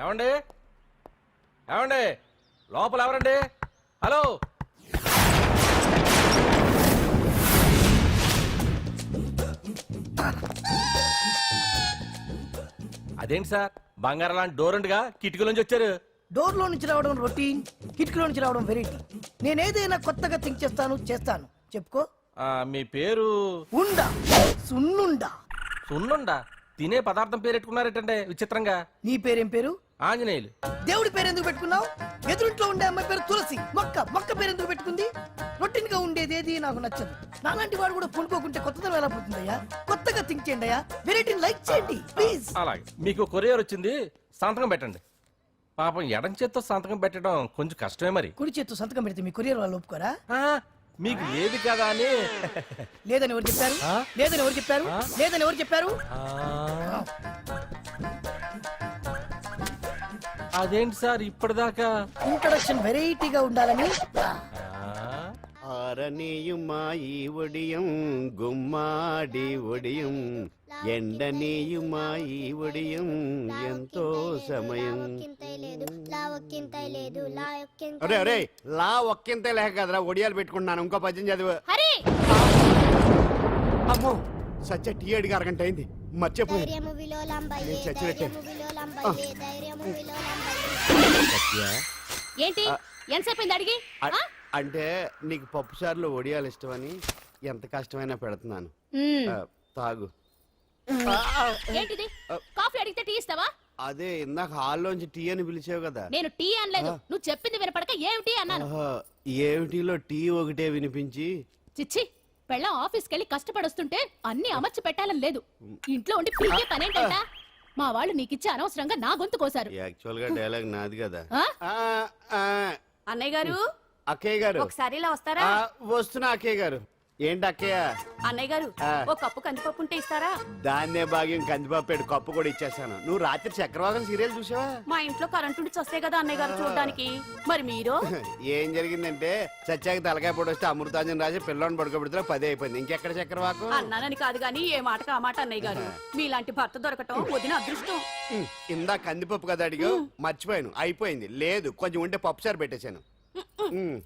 ఏమండి ఏమండి లోపల ఎవరండి? హలో, అదేంటి సార్ బంగారం లాంటి డోర్ ఉండగా కిటికీలోంచి వచ్చారు? డోర్ లో నుంచి రావడం రొటీన్, కిటికీలో నుంచి రావడం వెరైటీ. నేనేదైనా కొత్తగా థింక్ చేస్తాను. చెప్పుకో. మీ పేరు? ఉండా, సున్నుండా. సున్నుండా? తినే పదార్థం పేరు పెట్టుకున్నారేటంటే విచిత్రంగా. నీ పేరేం పేరు? ఆంజనేయులు. దేవుడి పేరు ఎందుకు పెట్టుకున్నావు? ఎదురింట్లో ఉండే అమ్మాయి పేరు తులసి. మొక్క పేరు ఎందుకు పెట్టుకుంది? రొటీన్ గా ఉండేది ఏది నాకు నచ్చదు. నాలాంటి వాడు కూడా కొనుక్కోకుంటే కొత్తదనం ఎలా పోతుందయ్యా? కొత్తగా థింక్ చేయండి అయ్యా, వెరైటీని లైక్ చేయండి ప్లీజ్. అలాగే, మీకు కొరియర్ వచ్చింది, సంతకం పెట్టండి. పాపం ఎడం చేత్తో సంతకం పెట్టడం కొంచెం కష్టమే మరి. కుడి చేత్తో సంతకం పెడితే మీ కొరియర్ వాళ్ళు ఒప్పుకోరా? మీకు ఏది కదా అని. లేదని ఎవరు చెప్పారు? లేదని ఎవరు చెప్పారు? అదేంటి సార్ ఇప్పటిదాకా ఇంట్రడక్షన్ వెరైటీగా ఉండాలని. ఆరనీయుమాయి ఒడియం గుమ్మాడి ఒడియం ఎండనీయుమాయి ఒడియం ఎంతో సమయం. అరే అరే లా ఒక్కింతే లేక కదరా ఒడియాలు పెట్టుకుంటున్నాను. ఇంకో పద్యం చదువు. అమ్మో సత్య టీ అడిగి అరగంట అయింది, మర్చిపోయి చచ్చినట్టే. ఏంటి ఎంతసేపు అడిగి? అంటే నీకు పప్పు సార్లు ఒడియాలు ఇష్టమని ఎంత కష్టమైనా పెడుతున్నాను, తాగు. ఏంటిది? కాఫీ అడిగితే టీ ఇస్తావా? అదే ఇందాక హాల్లోంచి టీ అని పిలిచావు కదా. నేను టీ అనలేదు, నువ్వు చెప్పింది వినపడక ఏమిటి అన్నాను. ఏమిటిలో టీ ఒకటే వినిపించి. చిచ్చి, పెళ్ళం ఆఫీస్కి వెళ్ళి కష్టపడొస్తుంటే అన్ని అమర్చి పెట్టాలని లేదు. ఇంట్లో ఉండి పీకే పనేంటంట? మా వాళ్ళు నీకిచ్చి అనవసరంగా నా గొంతు కోసారు. యాక్చువల్ గా డైలాగ్ నాది కదా. అన్నయ్య గారు, అక్కయ్య గారు ఒకసారి ఇలా వస్తారా? వస్తున్నా అక్కయ్య గారు. ఏంటి అక్కయ్య? అన్నయ్య గారు, ఒక కప్పు కందిపప్పు ఉంటే ఇస్తారా? దాన్నే భాగ్యం కందిపప్పు కప్పు కూడా ఇచ్చేసాను. నువ్వు రాత్రి చక్రవాకం సీరియల్ చూసావా? మా ఇంట్లో కరెంటు వస్తే కదా అన్నయ్య గారు చూడడానికి. మరి మీరు? ఏం జరిగిందంటే సత్యాకి తలకాయ పొడి వస్తే అమృతాంజన్ రాజు పిల్లని పడుకోబెడితే 10 అయిపోయింది. ఇంకెక్కడ చక్రవాకం? అన్నానని కాదు గానీ ఏ మాటకు ఆ మాట అన్నయ్య గారు. మీలాంటి భర్త దొరకటం వదిన అదృష్టం. ఇందా కందిపప్పు కదా అడిగా, మర్చిపోయాను. అయిపోయింది. లేదు కొంచెం ఉంటే పప్పు సార్ పెట్టేశాను.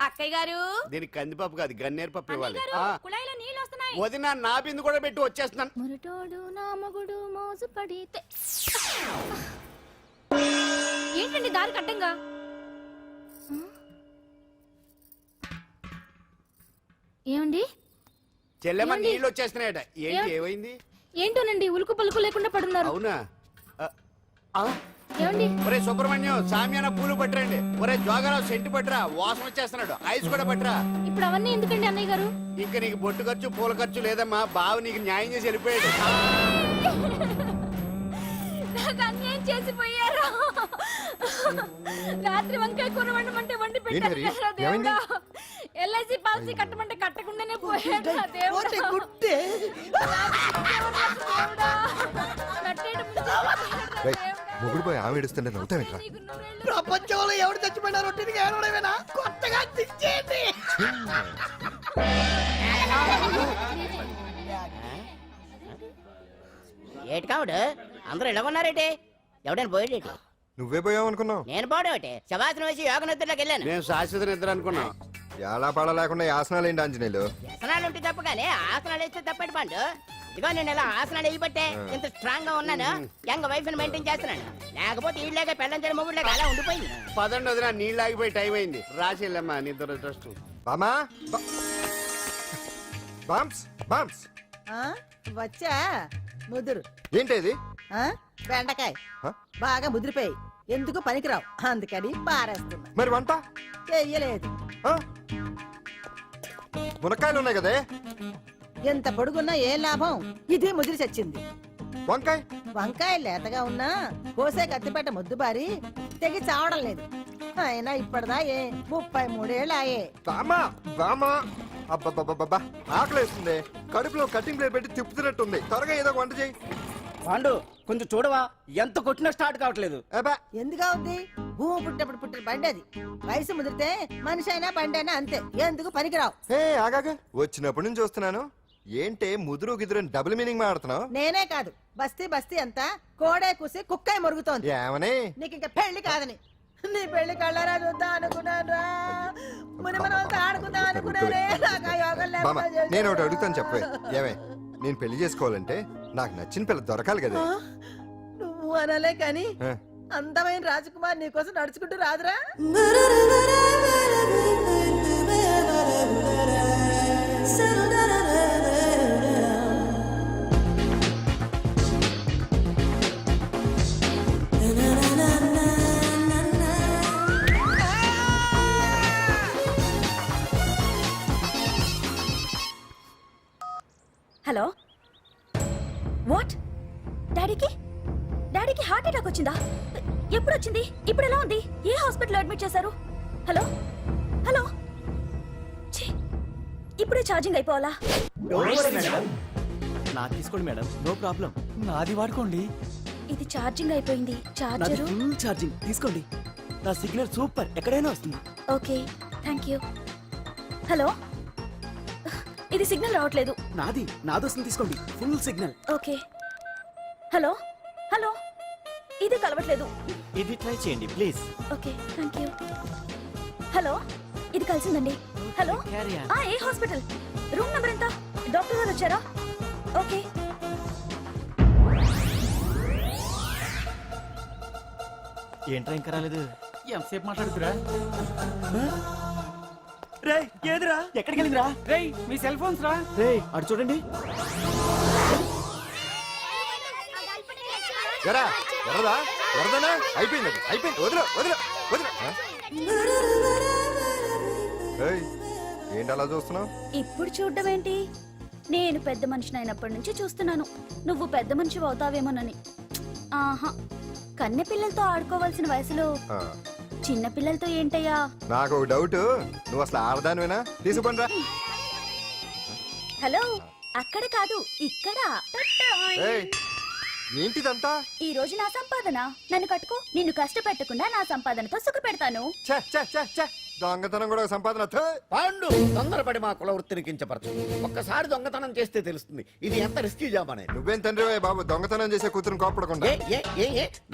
అక్కయ్య గారు, దీనికి కందిపప్పు కాదు గన్నేరు పప్పు ఇవ్వాలి. కుళాయిలో నీళ్ళు వస్తున్నాయి. వదిన నా బిందు కూడా పెట్టి వచ్చేస్తున్నాను. మురటోడు నా మగుడు మోజు పడితే. ఏంటండి దారి కట్టంగా? ఏమండి? చెల్లెమ్మ నీళ్ళు వచ్చేస్తున్నాయట. ఏంటి ఏమైంది? ఏంటోనండి ఉలుకు పలుకు లేకుండా పడున్నారు. అవునా? ఏమండి? ఒరే సుబ్రహ్మణ్యం సామ్యాన పూలు పట్టరండి. ఒరే జోగరావు సెంటు పట్టరా, వాసన వచ్చేస్తున్నాడు. ఐస్ కూడా పట్టరా. ఇప్పుడు అవన్నీ ఎందుకండి అన్నయ్య గారు? ఇంకా నీకు బొట్టు ఖర్చు పూల ఖర్చు లేదమ్మా. బావ నీకు న్యాయం చేసి వెళ్ళిపోయాడు. నాకు అన్యాయం చేసిపోయారు. రాత్రి వంకాయ కూర వండమంటే వండి పెట్టారు. ఎల్ఐసి పాలసీ కట్టమంటే కట్టకుండానే పోయాడు. మొగుడు పోయి ఆమె ఏడుస్తుంటే నవ్వుతావేంట్రా? ప్రపంచంలో ఎవరు చచ్చిపోయినా రొట్టెని ఏడవడమేనా? కొత్తగా థింక్ చేయండి. ఏటి కావుడు అందరూ ఇలా ఉన్నారేటి? ఎవడైనా పోయేటి? నువ్వే పోయావు అనుకున్నావు. నేను పోవడం శవాసనం వేసి యోగ నిద్రలోకి వెళ్ళాను. నేను శాశ్వత నిద్ర అనుకున్నా. ఎలా పాడ లేకుండా ఆసనాలు ఏంటి ఆంజనేయులు? ఆసనాలు ఉంటే తప్ప కానీ ఆసనాలు వేస్తే తప్పటి పండు. ఇదిగో నేను ఇలా ఆసనాలు వేయబట్టే ఇంత స్ట్రాంగ్ గా ఉన్నాను. యంగ్ వైఫ్ ని మెయింటైన్ చేస్తున్నాను. లేకపోతే ఇళ్ళగా పెళ్ళంచడి మొగుడులాగా అలా ఉండిపోయింది. పదండి వదిన, నీళ్ళు ఆగిపోయి టైం అయింది. రాసేళ్ళమ్మా నిద్ర ట్రస్ట్. బామా బామ్స్ బామ్స్ వచ్చా ముదురు. ఏంటది? బెండకాయ బాగా ముదిరిపోయి ఎందుకు పనికిరావు, అందుకని పారేస్తున్నా. మరి వంట చెయ్యలేదు. మునక్కాయలు ఉన్నాయి కదే. ఎంత పొడుగున్నా ఏం లాభం, ఇది ముదిరి చచ్చింది. వంకాయ వంకాయ లేతగా ఉన్నా కోసే కత్తిపేట ముద్దుబారి తెగి చావడం లేదు. అయినా ఇప్పటిదా 33 ఏళ్ళు ఆయే. బామా బామా అబ్బబ్బబ్బబ్బా ఆకలేస్తుంది. కడుపులో కటింగ్ ప్లేట్ పెట్టి తిప్పుతున్నట్టుంది. త్వరగా ఏదో వంట చేయి. పాండు కొంచెం చూడవా, ఎంత కొట్టినా స్టార్ట్ కావట్లేదు. ఎందుకు అవుద్ది? భూమి పుట్టినప్పుడు పుట్టిన బండి అది. వయసు ముదిరితే మనిషి అయినా బండి అయినా అంతే. ఎందుకు పనికిరావు. ఆగాగా వచ్చినప్పటి నుంచి చూస్తున్నాను. ఏంటే ముదురు గిదురు డబుల్ మీనింగ్ మాడుతున్నావు? నేనే కాదు బస్తీ బస్తీ అంతా కోడే కూసి కుక్కే మొరుగుతోంది. ఏమని? నీకు ఇంకా పెళ్లి కాదని. నీ పెళ్లి కళ్ళరా చూద్దాం అనుకున్నారా, ముని మనవలతో ఆడుకుందాం అనుకున్నారే, నాకు ఆ యోగం బామ్మ, లేకుండా చేశారు. నేను ఒకటి అడుగుతాను చెప్పే. ఏమే, నేను పెళ్లి చేసుకోవాలంటే నాకు నచ్చిన పిల్ల దొరకాలి కదా. ఆ? నువ్వు అనలే కాని ఆ, అందమైన రాజకుమార్ నీకోసం నడుచుకుంటూ రాదురా. హలో వాట్ డాడీకి డాడీకి హార్ట్ అటాక్ వచ్చిందా? ఎప్పుడు వచ్చింది? ఇప్పుడు ఎలా ఉంది? ఏ హాస్పిటల్ అడ్మిట్ చేశారు? హలో హలో ఛీ, ఇప్పుడే ఛార్జింగ్ అయిపోవాలా? నా తీసుకోండి మేడం, నో ప్రాబ్లం. నాది వాడుకోండి. ఇది ఛార్జింగ్ అయిపోయింది. నాది చార్జరు ఫుల్ ఛార్జింగ్, తీసుకోండి. నా సిగ్నల్ సూపర్, ఎక్కడైనా వస్తుంది. Okay thank you. హలో ఇది సిగ్నల్ రావట్లేదు. నాది వస్తుంది, తీసుకోండి. Full signal. Okay hello hello ఇది కలవట్లేదు. ఇది ట్రై చేయండి please. Okay thank you. Hello ఇది కలిసిందండి. Hello Carry on. ఏ హాస్పిటల్? రూమ్ నెంబర్ ఎంత? డాక్టర్ గారు వచ్చారా? ఓకే ఏంట్రా ఇంకా రాలేదు? ఎంతసేపు మాట్లాడుతురా? రే ఏదిరా? ఎక్కడికి వెళ్ళిందిరా? రే మీ సెల్ ఫోన్స్ రా. రే అటు చూడండి. ఎరా, ఎర్రదా ఎర్రదనా? అయిపోయింది అది, అయిపోయింది. వదిలే వదిలే వదిలే. ఆ? ఏయ్, ఏంటి అలా చూస్తున్నావు? ఇప్పుడు చూడ్డం ఏంటి? నేను పెద్ద మనిషిని అయినప్పటి నుంచి చూస్తున్నాను నువ్వు పెద్ద మనిషి అవుతావేమోనని. ఆహా, కన్నె పిల్లలతో ఆడుకోవాల్సిన వయసులో చిన్న పిల్లలతో ఏంటయ్యా? నాకు ఒక డౌట్, నువ్వు అసలు ఆడదానివేనా? తీసుకుంటా. హలో అక్కడ కాదు ఇక్కడ. ఏయ్, ఏంటిదంతా? ఈ రోజు నా సంపాదన. నన్ను కట్టుకో. నిన్ను కష్టపెట్టకుండా నా సంపాదనతో సుఖ పెడతాను. ఛే, ఛే, ఛే, ఛే. దొంగతనం కూడా ఒక సంపాదన. థూ. పాండు తొందరపడి మా కుల వృత్తిని కించపరచు. ఒక్కసారి దొంగతనం చేస్తే తెలుస్తుంది ఇది ఎంత రిస్కీ జాబ్ అనేది. నువ్వేం తండ్రివే బాబు, దొంగతనం చేసే కూతురుని కోపడకుండా. ఏ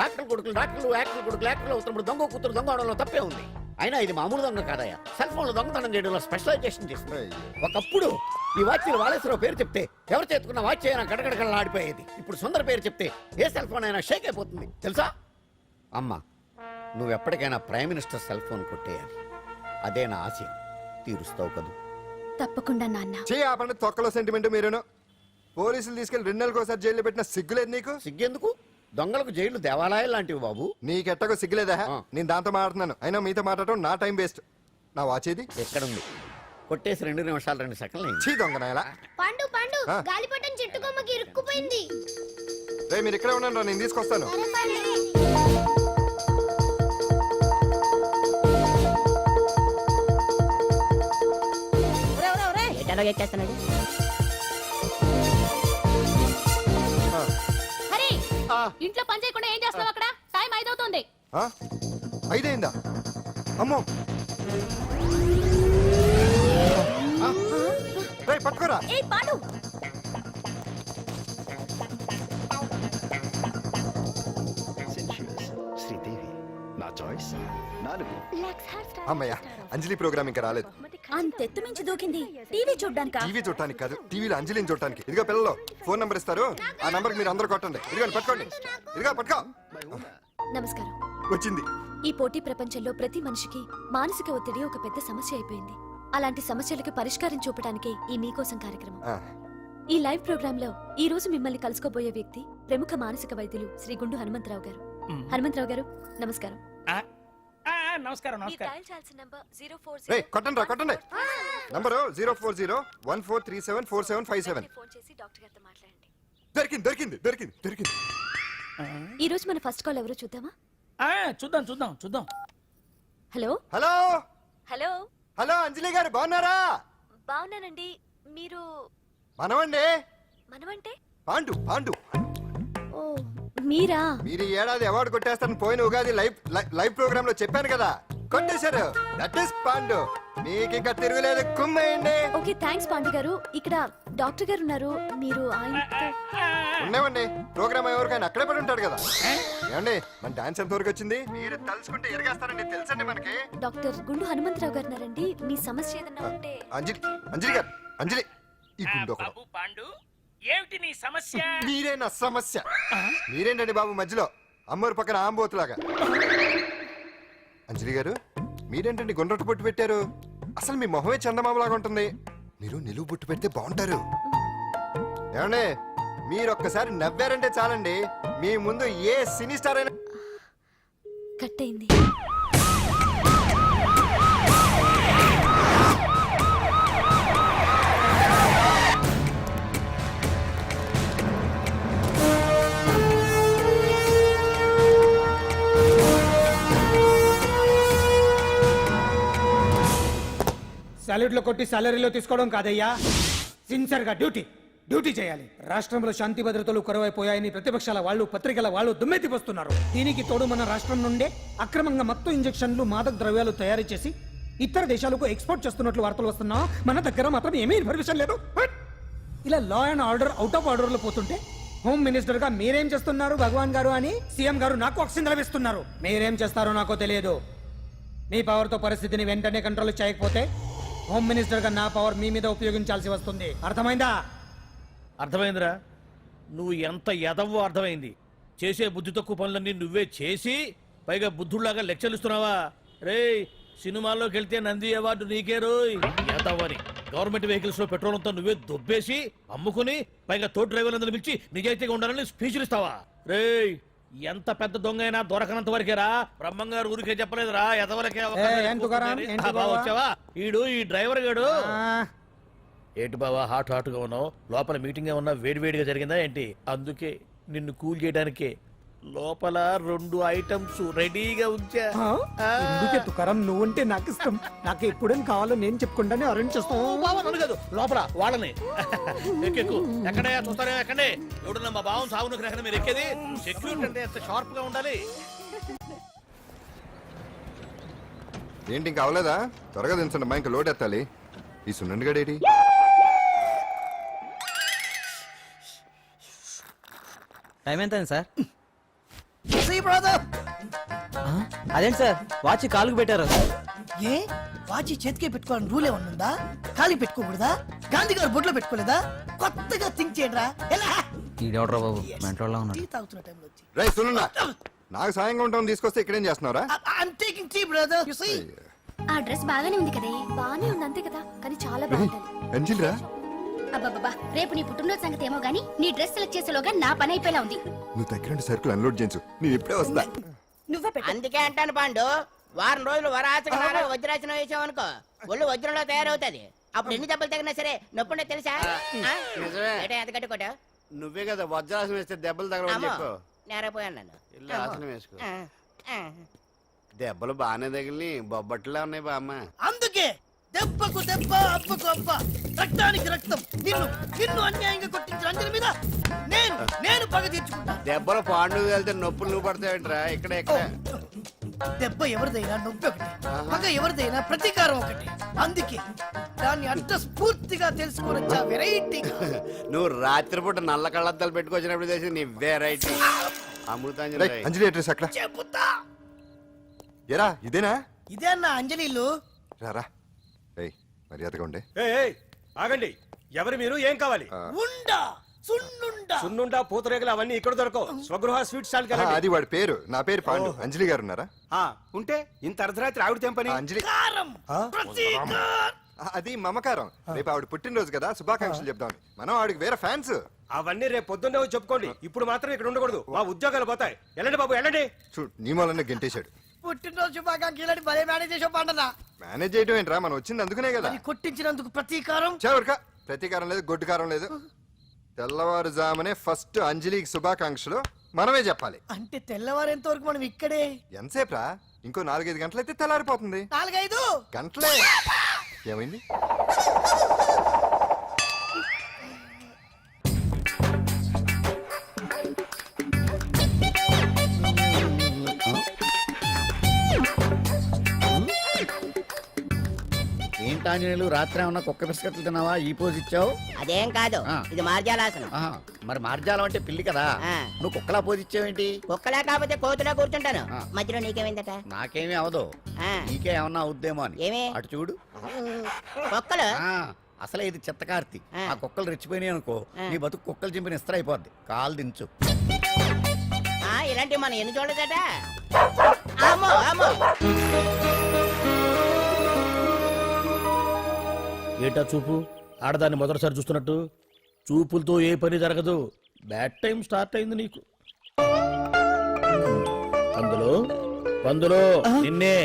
డాక్టర్ కొడుకులు డాక్టర్లు, యాక్టర్ కొడుకులు యాక్టర్లు అవుతున్నప్పుడు దొంగ కూతురు దొంగ అవడంలో తప్పే ఉంది. అయినా ఇది మామూలు దొంగ కాదయ్యా. సెల్ ఫోన్ లో దొంగతనం చేయడంలో స్పెషలైజేషన్ చేస్తుంది. అయ్యో. ఒకప్పుడు ఈ వాచ్లు వాలేశ్వరరావు పేరు చెప్తే ఎవరు చేతుకున్న వాచ్ అయినా గడగడగడలా ఆడిపోయేది. ఇప్పుడు సుందర పేరు చెప్తే ఏ సెల్ ఫోన్ అయినా షేక్ అయిపోతుంది తెలుసా? అమ్మా, నువ్వు ఎప్పటికైనా ప్రైమ్ మినిస్టర్ సెల్ ఫోన్ కొట్టేయాలి. అదే నా ఆశ. తీరుస్తావు కదూ? తప్పకుండా నాన్న. చే ఆ పండు తొక్కలో సెంటిమెంట్ మీరేను. పోలీసులు తీసుకెళ్లి 2 నెలలకోసారి జైల్లో పెట్టిన సిగ్గులేదు నీకు? సిగ్గెందుకు? దొంగలకు జైళ్లు దేవాలయాలు లాంటివి బాబు. నీకెట్టకో సిగ్గులేదా? ఆ. నేను దాంతో మాట్లాడుతున్నాను, అయినా మీతో మాట్లాడటం నా టైం వేస్ట్. నా వాచేది ఎక్కడుంది? కొట్టేసి 2 నిమిషాలు 2 సెకండ్లు అయింది. చీ దొంగనాయలా. పండు పండు ఆ? గాలిపటం చెట్టు కొమ్మకి ఇరుక్కుపోయింది. రే మీరు ఇక్కడే ఉండండి రా, నేను తీసుకొస్తాను. ఒరే, ఒరే, ఒరే. ఎటలో ఎక్కేస్తున్నాడు. ఆ. హరి ఇంట్లో పని చేయకుండా ఏం చేస్తావు అక్కడ? టైం 5 అవుతుంది. ఆ? 5 అయిందా? అమ్మో. ఆ. రేయ్, పట్టుకోరా. ఏ పాండు శ్రీదేవి నా చాయిస్ 4. అమ్మయ్య, అంజలి ప్రోగ్రామ్ ఇంకా రాలేదు. అంతెత్తు మించి దూకింది. టీవీ చూడ్డానికా? టీవీ చూడటానికి కాదు, టీవీలో అంజలిని చూడటానికి. ఇదిగో పిల్లలు, ఫోన్ నంబర్ ఇస్తారు, ఆ నంబర్కి మీరు అందరూ కొట్టండి. ఇదిగోండి పట్టుకోండి. ఇదిగో పట్టుకో. నమస్కారం. వచ్చింది. ఈ పోటీ ప్రపంచంలో ప్రతి మనిషికి మానసిక ఒత్తిడి ఒక పెద్ద సమస్య అయిపోయింది. అలాంటి సమస్యలకు పరిష్కారం చూపడానికే ఈ మీకోసం కార్యక్రమం. ఆ. ఈ లైవ్ ప్రోగ్రామ్ లో ఈ రోజు మిమ్మల్ని కలుసుకోబోయే వ్యక్తి ప్రముఖ మానసిక వైద్యులు శ్రీ గుండు హనుమంతరావు గారు. హనుమంతరావు గారు నమస్కారం. నమస్కారం మీరు డయల్ చేయాల్సిన నంబర్ 040 రేయ్, కొట్టండి రా, కొట్టండి. నంబరు 04014374757. ఫోన్ చేసి డాక్టర్ గారితో మాట్లాడండి. దొరికింది దొరికింది దొరికింది దొరికింది. ఈ రోజు మన ఫస్ట్ కాల్ ఎవరో చూద్దామా? చూద్దాం చూద్దాం చూద్దాం. హలో హలో హలో హలో, అంజలి గారు బాగున్నారా? బాగున్నానండి. మీరు మనమండి, మనమంటే? పాండు పాండు. ఓ మీరా? మీరు ఈ ఏడాది అవార్డు కొట్టేస్తారని పోయిన ఉగాది లైవ్ ప్రోగ్రామ్ లో చెప్పాను కదా, కొట్టేశారు. That is Pandu. మీకు ఇంకా తిరుగులేదు, కుమ్మేయండి. ఓకే థ్యాంక్స్ పాండు గారు. ఇక్కడ డాక్టర్ గారు ఉన్నారు, మీరు ఆయనతో ఉండేవండి, ప్రోగ్రామ్ ఎవరికైనా అక్కడే పడి ఉంటాడు కదా. ఏమండి మన డాన్స్ ఎంత వరకు వచ్చింది? మీరు తలుచుకుంటే ఎరగేస్తారండి, తెలుసండి మనకి. డాక్టర్ గుండు హనుమంతరావు గారు ఉన్నారండి. మీ సమస్య ఏదన్నా ఉంటే అంజలి అంజలి గారు, అంజలి ఈ గుండు ఒకడు. బాబు పాండు ఏమిటి నీ సమస్య? మీరే నా సమస్య. మీరేంటండి బాబు మధ్యలో అమ్మోరు పక్కన ఆంబోతులాగా? అంజలి గారు మీరేంటండి గుండ్రటి బొట్టు పెట్టారు? అసలు మీ మొహమే చందమామలాగా ఉంటుంది. మీరు నిలువు బొట్టు పెడితే బాగుంటారు. ఏమండి మీరు ఒక్కసారి నవ్వారంటే చాలండి, మీ ముందు ఏ సినీ స్టార్ అయినా. కట్ అయింది. సాలరీలో కొట్టి సాలరీలో తీసుకోవడం కాదయ్యా, సిన్సియర్ గా డ్యూటీ చేయాలి. రాష్ట్రంలో శాంతి భద్రతలు కరువైపోయాయని ప్రతిపక్షాల వాళ్ళు, పత్రికల వాళ్ళు దుమ్మెత్తిపోస్తున్నారు. దీనికి తోడు మన రాష్ట్రం నుండే అక్రమంగా మత్తు ఇంజెక్షన్లు, మాదక ద్రవ్యాలు తయారు చేసి ఇతర దేశాలకు ఎక్స్పోర్ట్ చేస్తున్నట్లు వార్తలు వస్తున్నా మన దగ్గర మాత్రం ఏమీ ఇన్ఫర్మేషన్ లేదు. బట్ ఇలా law and order out of order లో పోతుంటే హోమ్ మినిస్టర్ గా మీరేం చేస్తున్నారు భగవాన్ గారు అని సీఎం గారు నాకు ఆక్సిజన్ లభిస్తున్నారు. మీరేం చేస్తారో నాకు తెలియదు. మీ పవర్ తో పరిస్థితిని వెంటనే కంట్రోల్ చేయకపోతే హోమ్ మినిస్టర్ గా నా పవర్ మీ మీద ఉపయోగించాల్సి వస్తుంది. అర్థమైందా? అర్థమైందిరా, నువ్వు ఎంత ఎదవో అర్థమైంది. చేసే బుద్ధి తక్కువ పనులన్నీ నువ్వే చేసి పైగా బుద్ధుళ్లాగా లెక్చర్లు ఇస్తున్నావా? రేయ్ సినిమాల్లోకి వెళ్తే నంది అవార్డు నీకే రోయ్ ఎదవని. గవర్నమెంట్ వెహికల్స్ లో పెట్రోల్ అంతా నువ్వే దొబ్బేసి అమ్ముకుని పైగా తోటి డ్రైవర్లందరూ పిలిచి నిజాయితీగా ఉండాలని స్పీచ్లు ఇస్తావా? రేయ్ ఎంత పెద్ద దొంగ అయినా దొరకనంత వరకేరా. బ్రహ్మంగారు ఊరికే చెప్పలేదురా ఎదవరకే వచ్చావా? ఈడు ఈ డ్రైవర్ గాడు. ఏంటి బావా హాట్ గా ఉన్నావు? లోపల మీటింగ్ ఏమన్నా వేడివేడిగా జరిగిందా ఏంటి? అందుకే నిన్ను కూల్ చేయడానికే లోపల 2 ఐటమ్స్ రెడీగా ఉంచా. ఎందుకే తుకారం, నువ్వుంటే నాకు ఇష్టం. నాకు ఎప్పుడేం కావాలో నేను చెప్పుకుంటానే అరేంజ్ చేస్తాను. కాదు లోపల వాళ్ళని ఎక్కెక్కు. ఎక్కడే చూస్తారే ఎక్కండి. ఎవడన్నా మా బావం సాగును ఎక్కడ మీరు ఎక్కేది? సెక్యూరిటీ అంటే ఎంత షార్ప్ గా ఉండాలి. ఏంటి ఇంకా అవలేదా? త్వరగా దించండి మా, ఇంకా లోడ్ ఎత్తాలి. ఈ సున్నండి గడేటి టైం ఎంత సార్? అదేంటి సార్ వాచ్ కాలుకు పెట్టారు? ఏ వాచ్ చేతికే పెట్టుకోవాలని రూల్ ఏమన్నా ఉందా? కాలికి పెట్టుకోకూడదా? గాంధీ గారు బొట్లో పెట్టుకోలేదా? కొత్తగా థింక్ చేయండిరా. బాబు మెంటోళ్ళ ఉన్నాడు. టీ తాగుతున్న టైంలో వచ్చి రై సున్నుండా, నాకు సాయంగా ఉంటాం తీసుకొస్తే ఇక్కడేం చేస్తున్నారా? I'm taking tea, brother. You see? ఆ డ్రెస్ బాగానే ఉంది కదే. బాగానే ఉంది అంతే కదా, కానీ చాలా బాగుంటుంది. అంజిల్ రా, అబ్బబ్బబ్బా రేపు నీ పుట్టినరోజు సంగతి ఏమో గానీ నీ డ్రెస్ సెలెక్ట్ చేసేలోగా నా పని అయిపోయేలా ఉంది. నువ్వు దగ్గర సరుకులు అన్లోడ్ చేయించు, నేను ఇప్పుడే వస్తా. నువ్వే పెట్టు. అందుకే అంటాను పాండు, వారం రోజులు వరాచక వజ్రాసనం వేసావు అనుకో ఒళ్ళు వజ్రంలో తయారవుతుంది. అప్పుడు ఎన్ని దెబ్బలు తగినా సరే నొప్పుండే తెలుసా? నిజమే. ఎంత కట్టుకోట నువ్వే కదా వజ్రాసనం వేస్తే దెబ్బలు తగలవని చెప్పు. నేరపోయాను నన్ను. ఇల్లు ఆసనం వేసుకో. దెబ్బలు బాగానే తగిలి బొబ్బట్లా ఉన్నాయి బామ్మ. అందుకే దెబ్బకు దెబ్బ, అబ్బకు అబ్బ, రక్తానికి రక్తం. నిన్ను నిన్ను అన్యాయంగా కొట్టించిన అంజలి మీద నేను పగ తీర్చుకుంటా. దెబ్బలు పాండు వెళ్తే నొప్పులు నువ్వు పడతాయంట్రా. ఇక్కడ ఇక్కడ దెబ్బ ఎవరిదైనా నొప్పి ఒకటి, పగ ఎవరిదైనా ప్రతీకారం ఒకటి. అందుకే దాన్ని అంత స్ఫూర్తిగా తెలుసుకోవచ్చా వెరైటీ. నువ్వు రాత్రిపూట నల్ల కళ్ళద్దాలు పెట్టుకొచ్చినప్పుడు చేసి నీ వెరైటీ అమృతాంజలి. అంజలి అడ్రస్ అక్కడ చెబుతా. ఎరా ఇదేనా? ఇదే అన్న అంజలి ఇల్లు. రారా మర్యాదగా ఉండే. ఆగండి, ఎవరు మీరు? ఏం కావాలి? ఉండా సున్నుండా సున్నుండా పూతరేగలు అవన్నీ ఇక్కడ దొరకవు. స్వగృహ స్వీట్ స్టాల్ అది వాడి పేరు, నా పేరు పాండు. అంజలి గారు ఉన్నారా? ఉంటే ఇంత అర్ధరాత్రి ఆవిడ తెంపని. అంజలి కారం ప్రతీకారం. అది మమకారం. రేపు ఆవిడ పుట్టినరోజు కదా, శుభాకాంక్షలు చెప్దాం. మనం ఆవిడకి వేరే ఫ్యాన్స్. అవన్నీ రేపు పొద్దున్నే వచ్చి చెప్పుకోండి. ఇప్పుడు మాత్రం ఇక్కడ ఉండకూడదు, మా ఉద్యోగాలు పోతాయి. వెళ్ళండి బాబు వెళ్ళండి. చూడు నీ మూలనే గెంటేశాడు. పుట్టినరోజు శుభాకాంక్షలని భలే మేనేజ్ చేసావు పండనా. మేనేజ్ చేయడం ఏంట్రా, మనం వచ్చింది అందుకునే కదా. అది కొట్టించినందుకు ప్రతీకారం. చెవరికా ప్రతీకారం లేదు, గొడ్డుకారం లేదు. తెల్లవారుజామునే ఫస్ట్ అంజలికి శుభాకాంక్షలు మనమే చెప్పాలి. అంటే తెల్లవారేంత వరకు మనం ఇక్కడే ఎంతసేపురా? ఇంకో 4-5 గంటలైతే తెల్లారిపోతుంది. 4-5 గంటలే. ఏమైంది? ఏంటాంజనేయులు రాత్రి ఏమన్నా కుక్క బిస్కెట్లు తిన్నావా ఈ పోజ్ ఇచ్చావు? అదేం కాదు, ఆ. ఇది మార్జాలాసనం. ఆహా, మరి మార్జాలం అంటే పిల్లి కదా, ఆ. నువ్వు కుక్కలా పోజ్ ఇచ్చావేంటి? కుక్కలా కాకపోతే కోతులా కూర్చుంటాను. ఆ. మధ్యలో నీకేమైందట? నాకేమీ అవదు, ఆ. నీకే ఏమన్నా అవుద్దేమో అని. ఏమి? అటు చూడు. కుక్కలు ఆ, అసలే ఇది చిత్తకార్తి. ఆ. ఆ కుక్కలు రెచ్చిపోయినాయి అనుకో, ఆ. నీ బతుకు కుక్కలు చింపిన ఇస్త్ర అయిపోద్ది. కాలు దించు. ఇలాంటివి మనం ఎన్ని చూడదట. అమ్మో అమ్మో, ఏటా చూపు ఆడదాన్ని మొదటిసారి చూస్తున్నట్టు? చూపులతో ఏ పని జరగదు. బ్యాడ్ టైం స్టార్ట్ అయింది నీకు. పందులో నిన్నే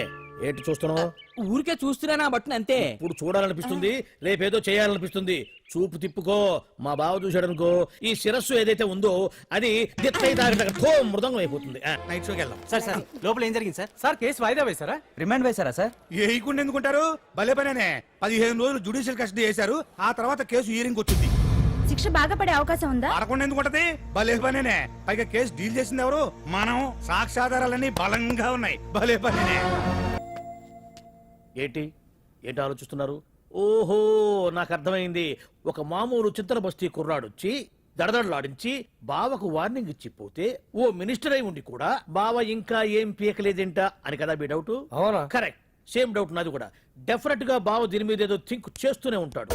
ఏంటి చూస్తున్నావు? ఊరికే చూస్తున్నానా బట్టను అంతే. ఇప్పుడు చూడాలనిపిస్తుంది, రేపేదో చేయాలనిపిస్తుంది. చూపు తిప్పుకో. మా బావ చూశాడనుకో, ఈ శిరస్సు ఏదైతే ఉందో అది మృదంగం అయిపోతుంది. నైట్ షోకి వెళ్దాం. సార్ సార్ లోపల ఏం జరిగింది సార్? సార్ కేసు వాయిదా వేశారా? రిమాండ్ వేశారా సార్? ఏయకుండా ఎందుకుంటారు? భలే పనేనే. 15 రోజులు జుడిషియల్ కస్టడీ చేశారు, ఆ తర్వాత కేసు హియరింగ్ వచ్చింది. శిక్ష బాగా పడే అవకాశం ఉందా? అరకుండా ఎందుకుంటది? భలే పనేనే. పైగా కేసు డీల్ చేసింది ఎవరు? మనం. సాక్ష్యాధారాలన్నీ బలంగా ఉన్నాయి. భలే పనేనే. ఏంటి ఏంటి ఆలోచిస్తున్నారు? ఓహో, నాకు అర్థమైంది. ఒక మామూలు చింతన బస్తీ కుర్రాడొచ్చి దడదడలాడించి బావకు వార్నింగ్ ఇచ్చి పోతే ఓ మినిస్టర్ అయి ఉండి కూడా బావ ఇంకా ఏం పీకలేదేంట అని కదా మీ డౌట్? అవునా? కరెక్ట్, సేమ్ డౌట్ నాది కూడా. డెఫినెట్ గా బావ దీని మీద ఏదో థింక్ చేస్తూనే ఉంటాడు.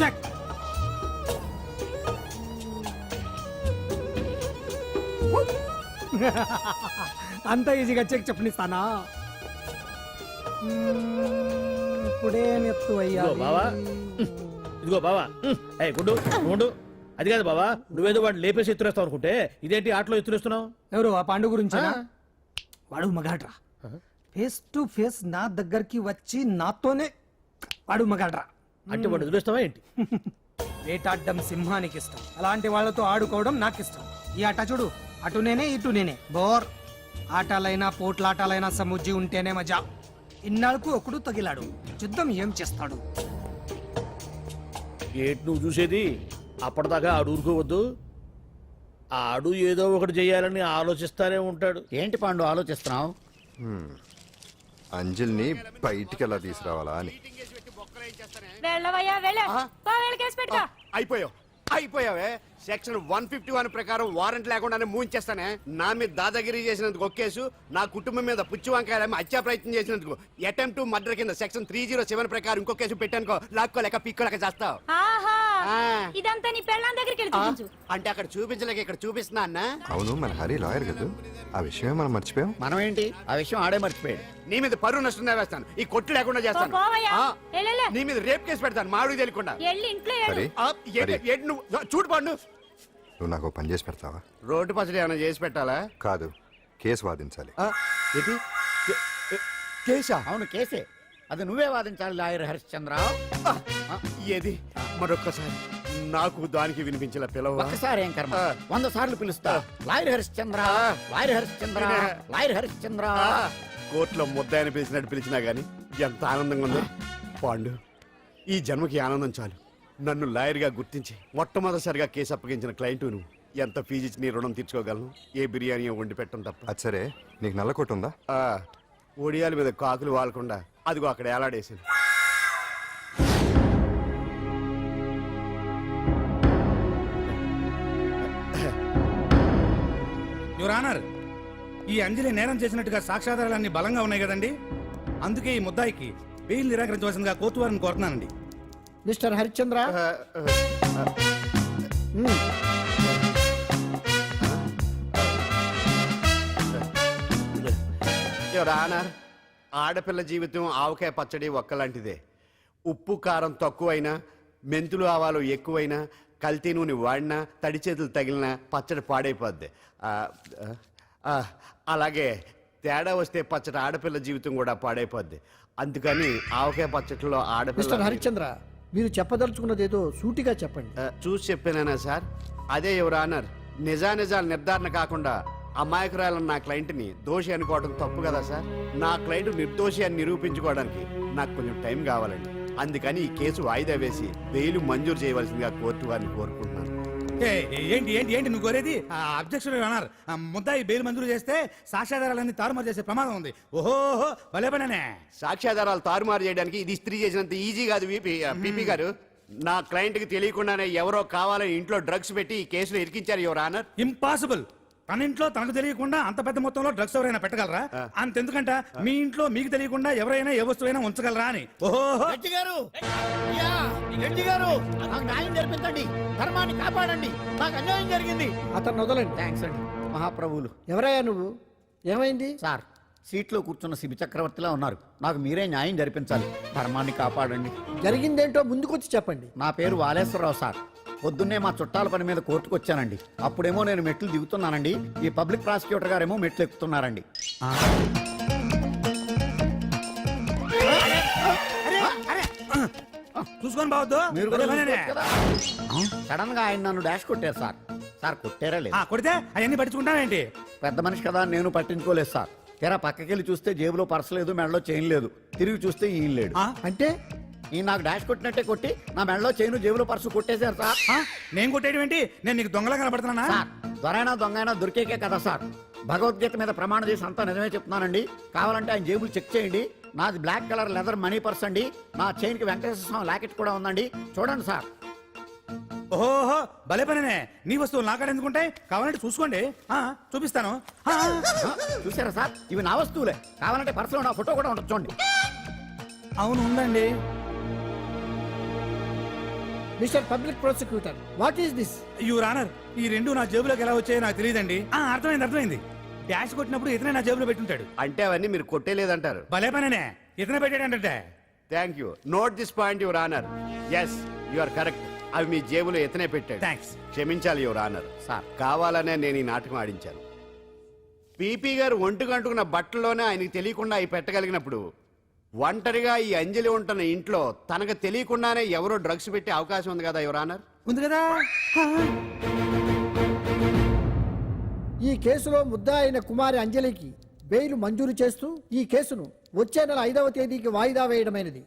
చెక్. అంత ఈజీగా చెక్ చెప్పనిస్తానా? ఇప్పుడే నెత్తు అయ్యా. ఇదిగో బావా, ఇదిగో బావా. ఏ గుండు గుండు, అది కాదు బావా, నువ్వేదో వాడు లేపేసి ఎత్తురేస్తావు అనుకుంటే ఇదేంటి ఆటలో ఎత్తురేస్తున్నావు? ఎవరు ఆ పాండు గురించి? వాడు మగాడ్రా. ఫేస్ టు ఫేస్ నా దగ్గరికి వచ్చి నాతోనే వాడు మగాడ్రా. అంటే వాడు వదిలేస్తావా ఏంటి? వేటాడ్డం సింహానికి ఇష్టం, అలాంటి వాళ్ళతో ఆడుకోవడం నాకు ఇష్టం. ఈ ఆట చూడు, అటు నేనే ఇటు నేనే. బోర్. ఆటలైనా పోట్లాటాలైనా సముజ్జి ఉంటేనే మజా. ఇన్నాళ్ళకు ఒకడు తగిలాడు, యుద్ధం ఏం చేస్తాడు? ఏంటి నువ్వు చూసేది? అప్పటిదాకా ఆడు ఊరుకోవద్దు. ఆడు ఏదో ఒకటి చెయ్యాలని ఆలోచిస్తానే ఉంటాడు. ఏంటి పాండు ఆలోచిస్తున్నావు? అంజలిని బయటికి ఎలా తీసుకురావాలా అని. అయిపోయావే. సెక్షన్ 151 ప్రకారం వారెంట్ లేకుండానే మూయించేస్తానే. నా మీద దాదాగిరి చేసినందుకు ఒక కేసు, నా కుటుంబం మీద పుచ్చి వంకాయలేమో హత్యా ప్రయత్నం చేసినందుకు అటెంప్ట్ టు మర్డర్ కింద సెక్షన్ 307 ప్రకారం ఇంకో కేసు పెట్టానుకో, లాక్కోలేక పిక్కోలేక చేస్తావు. ఇదంతా నీ పెళ్ళాం దగ్గరికి వెళ్ళి అంటే అక్కడ చూపించలేక ఇక్కడ చూపిస్తున్నా అన్న. అవును, మన హరి లాయర్ కదా, ఆ విషయమే మనం మర్చిపోయాం. మనం ఏంటి ఆ విషయం ఆడే మర్చిపోయాడు. నీ మీద పరువు నష్టం వేస్తాను, ఈ కొట్టు లేకుండా చేస్తాను. నీ మీద రేప్ కేసు పెడతాను మాడు తెలియకుండా. హరి, నువ్వు చూడు పండు. నువ్వు నాకు పని చేసి పెడతావా? రోడ్డు పసడి ఏమైనా చేసి పెట్టాలా? కాదు, కేసు వాదించాలి. కేసా? అవును కేసే, అది నువ్వే వాదించాలి లాయర్ హరిశ్చంద్ర. ఏది మరొక్కసారి నాకు దానికి వినిపించిన పిలవ. ఒక్కసారి ఏం కర్మ, 100 సార్లు పిలుస్తా. Lawyer Harishchandra, lawyer Harishchandra, lawyer Harishchandra. కోర్టులో ముద్దాయని పిలిచినట్టు పిలిచినా గానీ ఎంత ఆనందంగా ఉందో. పాండు, ఈ జన్మకి ఆనందం చాలు. నన్ను లాయర్గా గుర్తించి మొట్టమొదటిసారిగా కేసు అప్పగించిన క్లయింట్ నువ్వు. ఎంత ఫీజు ఇచ్చి నీ రుణం తీర్చుకోగలను? ఏ బిర్యానీ వండి పెట్టడం తప్ప. అది సరే, నీకు నల్ల కొట్టు ఉందా? ఒడియాల మీద కాకులు వాలకుండా అదిగో అక్కడ ఏలాడేసింది. యువర్ ఆనర్, ఈ అంజలి నేరం చేసినట్టుగా సాక్ష్యాధారాలన్నీ బలంగా ఉన్నాయి కదండి. అందుకే ఈ ముద్దాయికి బెయిల్ నిరాకరించవలసిందిగా కోర్టు వారిని కోరుతున్నానండి. మిస్టర్ హరిశ్చంద్ర, యువర్ ఆనర్, ఆడపిల్ల జీవితం ఆవకాయ పచ్చడి ఒక్కలాంటిదే. ఉప్పు కారం తక్కువైనా, మెంతులు ఆవాలు ఎక్కువైనా, కల్తీ నూనె వాడినా, తడి చేతులు తగిలినా పచ్చడి పాడైపోద్ది. అలాగే తేడా వస్తే పచ్చడి ఆడపిల్ల జీవితం కూడా పాడైపోద్ది. అందుకని ఆవకాయ పచ్చడిలో ఆడపిల్ల. మిస్టర్ హరిశ్చంద్ర, మీరు చెప్పదలుచుకున్నదేదో సూటిగా చెప్పండి. చూసి చెప్పానా సార్? అదే యువర్ ఆనర్, నిజానిజాలు నిర్ధారణ కాకుండా అమాయకురాలన్న నా క్లయింట్ని దోషి అనుకోవడం తప్పు కదా సార్? నా క్లయింట్ నిర్దోషి అని నిరూపించుకోవడానికి నాకు కొంచెం టైం కావాలండి. అందుకని ఈ కేసు వాయిదా వేసి బెయిల్ మంజూరు చేయవలసిందిగా కోర్టు వారిని కోరుకుంటున్నాను. ఏంటి ఏంటి ఏంటి నువ్వు కోరేది అబ్జెక్షన్ అన్నారు ముద్దాయి బెయిల్ మంజూరు చేస్తే సాక్ష్యాధారాలన్నీ తారుమారు చేసే ప్రమాదం ఉంది. ఓహో భలే పనేనే. సాక్ష్యాధారాలు తారుమారు చేయడానికి ఇది ఇస్త్రీ చేసినంత ఈజీ కాదు పిపి గారు. నా క్లయింట్ కి తెలియకుండానే ఎవరో కావాలని ఇంట్లో డ్రగ్స్ పెట్టి ఈ కేసులో ఇరికించారు యువర్ ఆనర్. ఇంపాసిబుల్. తన ఇంట్లో తనకు తెలియకుండా అంత పెద్ద మొత్తంలో డ్రగ్స్ ఎవరైనా పెట్టగలరా? అంతెందుకంట మీ ఇంట్లో మీకు తెలియకుండా ఎవరైనా ఏ వస్తువైనా ఉంచగలరా అని. ఓహో గారు నాకు న్యాయం జరిపించండి, ధర్మాన్ని కాపాడండి, నాకు అన్యాయం జరిగింది. అతను వదలండి. థ్యాంక్స్ అండి మహాప్రభువులు. ఎవరయ్యా నువ్వు? ఏమైంది? సార్ సీట్లో కూర్చున్న శిబి చక్రవర్తిలా ఉన్నారు. నాకు మీరే న్యాయం జరిపించాలి, ధర్మాన్ని కాపాడండి. జరిగిందేంటో ముందుకొచ్చి చెప్పండి. నా పేరు వాలేశ్వరరావు సార్. పొద్దున్నే మా చుట్టాల పని మీద కోర్టుకు వచ్చానండి. అప్పుడేమో నేను మెట్లు దిగుతున్నానండి, ఈ పబ్లిక్ ప్రాసిక్యూటర్ గారేమో మెట్లు ఎక్కుతున్నారండి. చూసుకొని బావద్దు. మీరు సడన్ గా ఆయన నన్ను డాష్ కొట్టారు సార్. సార్ కొట్టారా లేదు? కొడితే అవన్నీ పట్టించుకుంటావేంటి? పెద్ద మనిషి కదా నేను పట్టించుకోలేదు సార్. తెరా పక్కకెళ్ళి చూస్తే జేబులో పర్స్ లేదు, మెడలో చైన్ లేదు. తిరిగి చూస్తే ఈయన లేడు. అంటే ఈ నాకు డాష్ కొట్టినట్టే కొట్టి నా మెడలో చైన్ జేబులో పర్సు కొట్టేశారు సార్. నేను కొట్టేయడం ఏంటి? నేను నీకు దొంగలా కనబడుతున్నా? సార్ దొరైనా దొంగైనా దొరికేకే కదా సార్. భగవద్గీత మీద ప్రమాణం చేసి అంతా నిజమే చెప్తున్నానండి. కావాలంటే ఆయన జేబులు చెక్ చేయండి. నాది black colour leather money purse అండి. నా చైన్ కి వెంకటేశ్వర స్వామి లాకెట్ కూడా ఉందండి, చూడండి సార్. ఓహో భలే పనేనే. నీ వస్తువులు నాకాడ ఎందుకుంటాయి? కావాలంటే చూసుకోండి, చూపిస్తాను. చూసారా సార్, ఇవి నా వస్తువులే. కావాలంటే పర్సులో నా ఫోటో కూడా ఉంటుంది, చూడండి. అవును ఉందండి. Mister public prosecutor, what is this? Your honour, ఈ రెండు నా జేబులోకి ఎలా వచ్చాయో నాకు తెలియదండి. అర్థమైంది. డాష్ కొట్టినప్పుడు ఇతనే నా జేబులో పెట్టుంటాడు. అంటే అవన్నీ మీరు కొట్టేలేదంటారు. భలే పనేనే, ఇతనే పెట్టాడంటే. Thank you. Note this point your honour. Yes you are correct. అవి మీ జేబులో ఎతనే పెట్టాడు. థ్యాంక్స్. క్షమించాలి యువర్ ఆనర్. సార్ కావాలనే నేను ఈ నాటకం ఆడించాను. పీపీ గారు ఒంటికి అంటుకున్న బట్టల్లోనే ఆయనకి తెలియకుండా అవి పెట్టగలిగినప్పుడు ఒంటరిగా ఈ అంజలి ఉంటున్న ఇంట్లో తనకు తెలియకుండానే ఎవరో డ్రగ్స్ పెట్టే అవకాశం ఉంది కదా యువర్ ఆనర్. ఉంది కదా. ఈ కేసులో ముద్దా అయిన కుమారి అంజలికి బెయిల్ మంజూరు చేస్తూ ఈ కేసును వచ్చే నెల 5వ తేదీకి వాయిదా వేయడమైనది.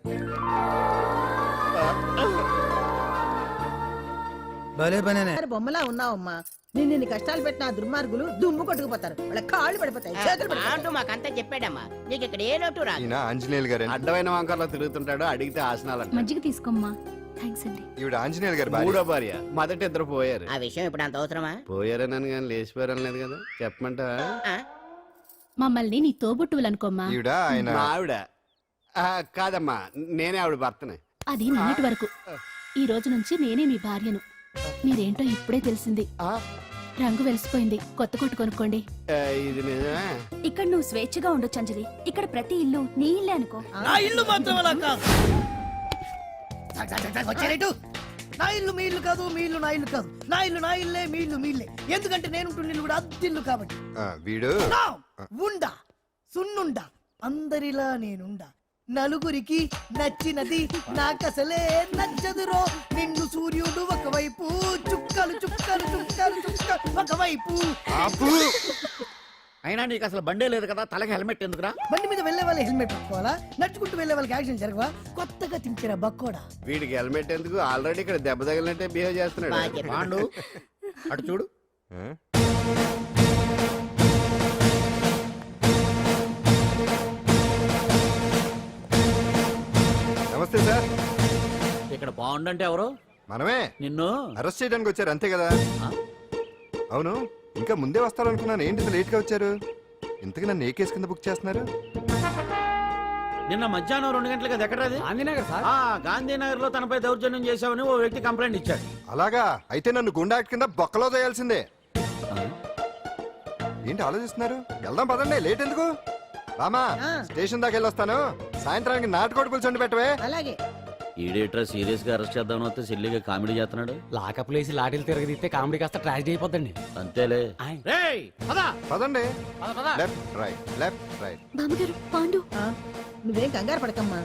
భలే పనేనే. బొమ్మలా ఉన్నావమ్మా. నిన్ను కష్టాలు పెట్టిన ఆ దుర్మార్గులు దుమ్ము కొట్టుకుపోతారు, వాళ్ళ కాళ్ళు పడిపోతాయి, చేతులు పడిపోతాయి. అంటూ మాకంతా చెప్పాడమ్మా. నీకు ఇక్కడ ఏ లోటు రాదు. ఈయన ఆంజనేయులు గారు. అడ్డమైన వంకర్లో తిరుగుతుంటాడు, అడిగితే ఆసనాలు. మజ్జిగ తీసుకోమ్మా. థ్యాంక్స్ అండి. ఈవిడ ఆంజనేయులు గారు భార్య. మూడో భార్య. మొదట ఇద్దరు పోయారు. ఆ విషయం ఇప్పుడు అంత అవసరమా? పోయారనని కానీ లేచిపోయారని లేదు కదా. చెప్పమంటా? ఆ? మమ్మల్ని నీ తోబుట్టువులనుకోమ్మా. ఈవిడ ఆయన మా ఆవిడ కాదమ్మా, నేనే ఆవిడ భర్తనే. అది నిన్నటి వరకు. ఈ రోజు నుంచి నేనే మీ భార్యను. మీరేంటో ఇప్పుడే తెలిసింది. రంగు వెలిసిపోయింది, కొత్త కొట్టు కొనుక్కోండి. ఇది నిజమే. ఇక్కడ నువ్వు స్వేచ్ఛగా ఉండొచ్చు అంజలి. ఇక్కడ ప్రతి ఇల్లు నీ ఇల్లే అనుకో. నా ఇల్లు మాత్రం అలా కాదు. వచ్చారేటు? నా ఇల్లు మీ ఇల్లు కాదు, మీ ఇల్లు నా ఇల్లు కాదు. నా ఇల్లు నా ఇల్లే, మీ ఇల్లు మీ ఇల్లే. ఎందుకంటే నేను ఇల్లు కూడా అద్దిల్లు కాబట్టి. వీడు ఉండా సున్నుండా అందరిలా నేనుండా. నలుగురికి నచ్చినది నాకసలే నచ్చదురో. నిన్ను సూర్యుడు ఒకవైపు, చుక్కలు చుక్కలు చుక్కలు చుక్కలు ఒకవైపు. అయినా నీకు అసలు బండే లేదు కదా, తలకి హెల్మెట్ ఎందుకురా? బండి మీద వెళ్లే వాళ్ళు హెల్మెట్ పెట్టుకోవాలా? నడుచుకుంటూ వెళ్లే వాళ్ళకి యాక్సిడెంట్ జరగవా? కొత్తగా తింటారా బక్కోడా? వీడికి హెల్మెట్ ఎందుకు? ఆల్రెడీ ఇక్కడ దెబ్బ తగిలినట్టే బిహేవ్ చేస్తున్నాడు. పాండు అటు చూడు. నమస్తే సార్. ఇక్కడ బాగుండంటే ఎవరు? మనమే. నిన్ను అరెస్ట్ చేయడానికి వచ్చారు అంతే కదా? అవును, ఇంకా ముందే వస్తారనుకున్నాను. ఏంటి లేట్ గా వచ్చారు? ఇంతకు నన్ను ఏ కేసు కింద బుక్ చేస్తున్నారు? నిన్న మధ్యాహ్నం 2 గంటలకు అది ఎక్కడ? గాంధీనగర్ సార్. గాంధీనగర్ లో తనపై దౌర్జన్యం చేశామని ఓ వ్యక్తి కంప్లైంట్ ఇచ్చాడు. అలాగా? అయితే నన్ను గుండా యాక్ట్ కింద బొక్కలో చేయాల్సిందే. ఏంటి ఆలోచిస్తున్నారు? వెళ్దాం పదండి, లేట్ ఎందుకు? రామా, స్టేషన్ దాకా వెళ్ళొస్తాను. సాయంత్రానికి నాటుకోడి పులుసు వండి పెట్టవే. అలాగే. ఈడేట్రా సీరియస్ గా అరెస్ట్ చేద్దాం వస్తే సిల్లిగా కామెడీ చేస్తున్నాడు. లాకప్ లేసి లాఠీలు తిరగదీస్తే కామెడీ కాస్త ట్రాజడీ అయిపోద్దండి. అంతేలే. పదండి. Left right, left right. బామ్మగారు, పాండు. నువ్వేం కంగారు పడకమ్మా.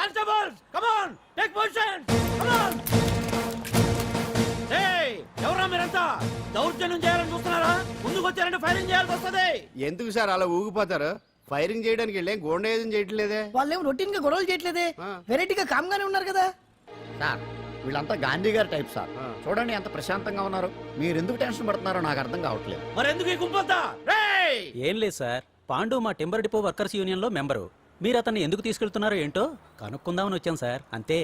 Constables come on take position come on. ఏయ్ ఎవరా మీరంతా దౌర్జన్యం చేయాలని చూస్తున్నారా? ముందుకు వచ్చారంటే ఫైరింగ్ చేయాల్సి వస్తది. ఎందుకు సార్ అలా ఊగిపోతారు? ఫైరింగ్ చేయడానికి వెళ్ళే గోండేజం చేయట్లేదే. వాళ్ళేం రొటీన్ గా గొడవలు చేయట్లేదే, వెరైటీగా కామ్ గానే ఉన్నారు కదా. సార్ వీళ్ళంతా గాంధీ గారి టైప్ సార్. చూడండి ఎంత ప్రశాంతంగా ఉన్నారు. మీరు ఎందుకు టెన్షన్ పడుతున్నారో నాకు అర్థం కావట్లేదు. మరెందుకు ఈ గుంపంతా? రేయ్ ఏం లేదు సార్, పాండు మా టింబర్ డిపో వర్కర్స్ యూనియన్ లో మెంబరు. మీరు అతన్ని ఎందుకు తీసుకెళ్తున్నారో ఏంటో కనుక్కుందామని వచ్చాం సార్, అంతే.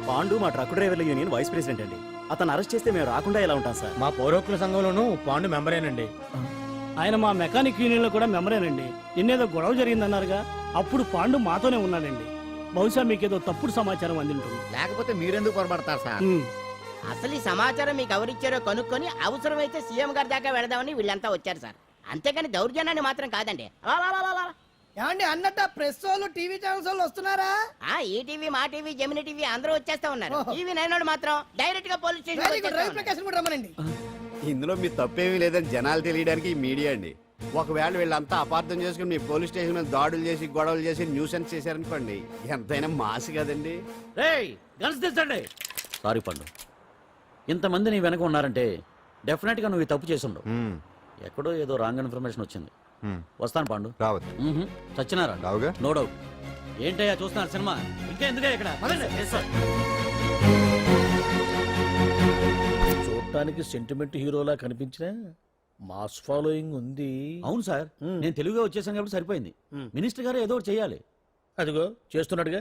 పాండు మా ట్రక్ డ్రైవర్ల యూనియన్ వైస్ ప్రెసిడెంట్ అండి. అతను అరెస్ట్ చేస్తే మేము రాకుండా ఎలా ఉంటాం సార్? మా పౌరోక్ల సంఘంలోనూ పాండు మెంబరేనండి. ఆయన మా మెకానిక్ యూనియన్ లో కూడా మెంబరేనండి. నిన్నేదో గొడవ జరిగిందన్నారుగా, అప్పుడు పాండు మాతోనే ఉన్నాడండి. బహుశా మీకేదో తప్పుడు సమాచారం అందింటుంది. లేకపోతే మీరెందుకు పొరపడతారు సార్? అసలు ఈ సమాచారం మీకు ఎవరిచ్చారో కనుక్కొని అవసరమైతే సీఎం గారి దాకా వెళదామని వీళ్ళంతా వచ్చారు సార్. అంతేగాని దౌర్జన్యాన్ని మాత్రం కాదండి. ఏమండి అన్నట్ట ప్రెస్ వాళ్ళు టీవీ ఛానల్స్ వాళ్ళు వస్తున్నారా? ఈ టీవీ మా టీవీ జమిని టీవీ అందరూ వచ్చేస్తా ఉన్నారు. టీవీ నైన్ మాత్రం డైరెక్ట్ గా police very good. Ravi station. Prakasam కూడా రమ్మనండి. ఇందులో మీ తప్పేమీ లేదని జనాలు తెలియడానికి ఈ మీడియా అండి. ఒకవేళ వీళ్ళంతా అపార్థం చేసుకుని మీ పోలీస్ స్టేషన్ మీద దాడులు చేసి గొడవలు చేసి న్యూసెన్స్ చేశారనుకోండి, ఎంతైనా మాసి కదండి. రేయ్ గన్స్ తెచ్చండి. సారీ పండు, ఇంతమంది నీ వెనక ఉన్నారంటే డెఫినెట్ గా నువ్వు ఈ తప్పు చేసి ఉండవు. ఎక్కడో ఏదో రాంగ్ ఇన్ఫర్మేషన్ వచ్చింది. వస్తాను పాండు. రావద్దు. చచ్చినారా? రావుగా. No doubt. ఏంటయ్యా చూస్తున్నారు సినిమా? ఇంకా ఎందుకే ఇక్కడ పదండి. చూడటానికి సెంటిమెంట్ హీరోలా కనిపించిన మాస్ ఫాలోయింగ్ ఉంది. అవును సార్, నేను తెలుగుగా వచ్చేసాను కాబట్టి సరిపోయింది. మినిస్టర్ గారు ఏదో ఒకటి చేయాలి. అదిగో చేస్తున్నాడుగా.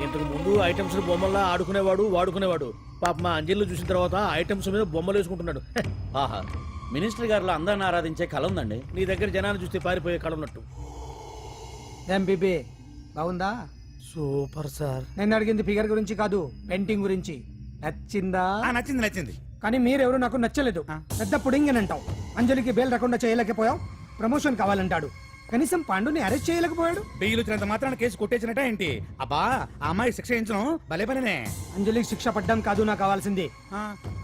ఇంతకు ముందు ఐటమ్స్ బొమ్మల్లా ఆడుకునేవాడు వాడుకునేవాడు. పాప మా అంజలిలో చూసిన తర్వాత ఐటమ్స్ మీద బొమ్మలు వేసుకుంటున్నాడు. ఆహా, మినిస్టర్ గారిలో అందరిని ఆరాధించే కళ ఉందండి. నీ దగ్గర జనాన్ని చూస్తే పారిపోయే కళ ఉన్నట్టు. బీబీ బాగుందా? Super sir. నేను అడిగింది ఫిగర్ గురించి కాదు, పెయింటింగ్ గురించి. నచ్చిందా? నచ్చింది నచ్చింది. కానీ మీరెవరు నాకు నచ్చలేదు. పెద్ద పుడింగనంటావు. అంజలికి బెయిల్ రాకుండా చేయలేకపోయావు. ప్రమోషన్ కావాలంటాడు. కనీసం పాండుని అరెస్ట్ చేయలేకపోయాడు. బెయిల్ వచ్చినంత మాత్రాన కేసు కొట్టేసినట్ట ఏంటి? అబ్బా ఆ అమ్మాయి శిక్ష వేయించడం భలే పనినే. అంజలికి శిక్ష పడ్డం కాదు నాకు కావాల్సింది.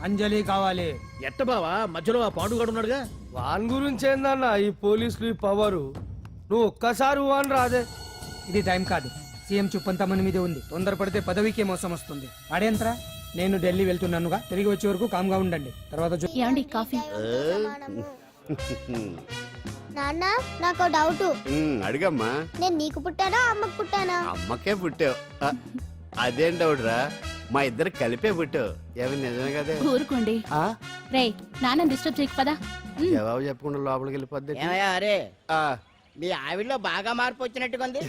అంజలి కావాలి. ఎట్ట బావా మధ్యలో ఆ పాండుగాడు ఉన్నాడుగా. వాన్ గురించి ఏందన్నా ఈ పోలీసులు ఈ పవరు? నువ్వు ఒక్కసారి వాన్ రాదే. ఇది టైం కాదు. సీఎం చూపంతా మన మీదే ఉంది. తొందరపడితే పదవికే మోసం వస్తుంది. అడేంత్రా, నేను ఢిల్లీ వెళ్తున్నానుగా. తిరిగి వచ్చే వరకు కామ్గా ఉండండి. తర్వాత ఏమండి కాఫీ? నాన్న నాకు డౌట్. అడిగమ్మా. నేను నీకు పుట్టానా అమ్మకు పుట్టానా? అమ్మకే పుట్టావు. అదేం డౌట్ రా, మా ఇద్దరు కలిపే పుట్టావు. ఏమి నిజమే కదే. ఊరుకోండి. రేయ్ నాన్న డిస్టర్బ్ చేయకు పదా. జవాబు చెప్పకుండా లోపలికి వెళ్ళిపోద్ది. ఏమయ్యా అరే, మీ ఆవిడలో బాగా మార్పు వచ్చినట్టుగా ఉంది.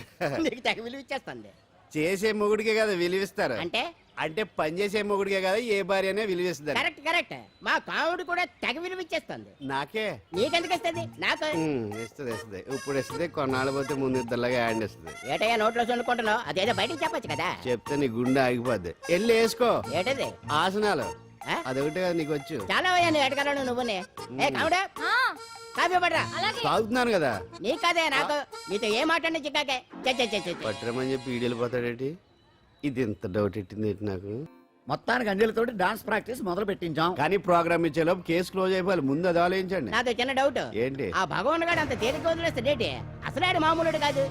నీకు తెగ విలువ ఇచ్చేస్తుంది. చేసే మొగుడికే కదా విలువిస్తారు. అంటే అంటే పని చేసే మొగుడికే కదా ఏ భార్య అనే విలువిస్తారు. Correct correct. మా కావుడు కూడా తెగ విలువ ఇచ్చేస్తుంది. నాకే నీకెందుకు ఇస్తుంది? నాకు ఇస్తుంది ఇస్తుంది. ఇప్పుడు ఇస్తుంది, కొన్నాళ్ళు పోతే ముందు ఇద్దరులాగా హ్యాండ్ ఇస్తుంది. ఏటయ్యా నోట్లో చదువుకుంటున్నావు? అదేదో బయటికి చెప్పొచ్చు కదా. చెప్తే నీ గుండె ఆగిపోద్ది. వెళ్ళి వేసుకో ఏటది? ఆసనాలు. అదొకటి కదా నీకు వచ్చు. చాలా అయ్యా నీ ఎడగలను నువ్వునే. ఏ కావుడా కాఫీ పడరా. తాగుతున్నాను కదా. నీ కదే నాకు. నీతో ఏ మాట్లాడి చిక్కాకే. పట్టరమని చెప్పి వీడియోపోతాడేటి. ఇది ఎంత డౌట్ ఎట్టింది నాకు. మొత్తానికి అంజలితోటి డాన్స్ ప్రాక్టీస్ మొదలు పెట్టించాం. కానీ ప్రోగ్రామ్ ఇచ్చేలోపు కేసు క్లోజ్ అయిపోవాలి. ముందు అది ఆలోచించండి. నాతో చిన్న డౌట్. ఏంటి? ఆ భగవాన్ గారు అంత తేలిక వదిలేస్తాడేటి? అసలు ఆడు మామూలుడు కాదు.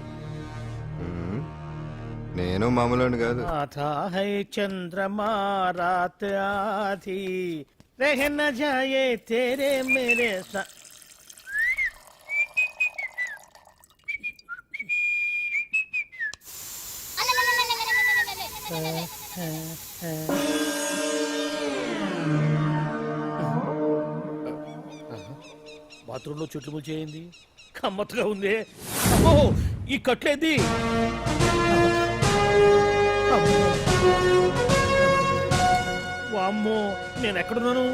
నేను మామూలు కాదు. आता है चंद्रमा रात आधी रह न जाए तेरे मेरे साथ. బాత్రూంలో చుట్లు ముల్చేయింది. కమ్మత్తుగా ఉంది. అమ్మో ఈ కట్లేంది? వామ్మో నేను ఎక్కడున్నాను?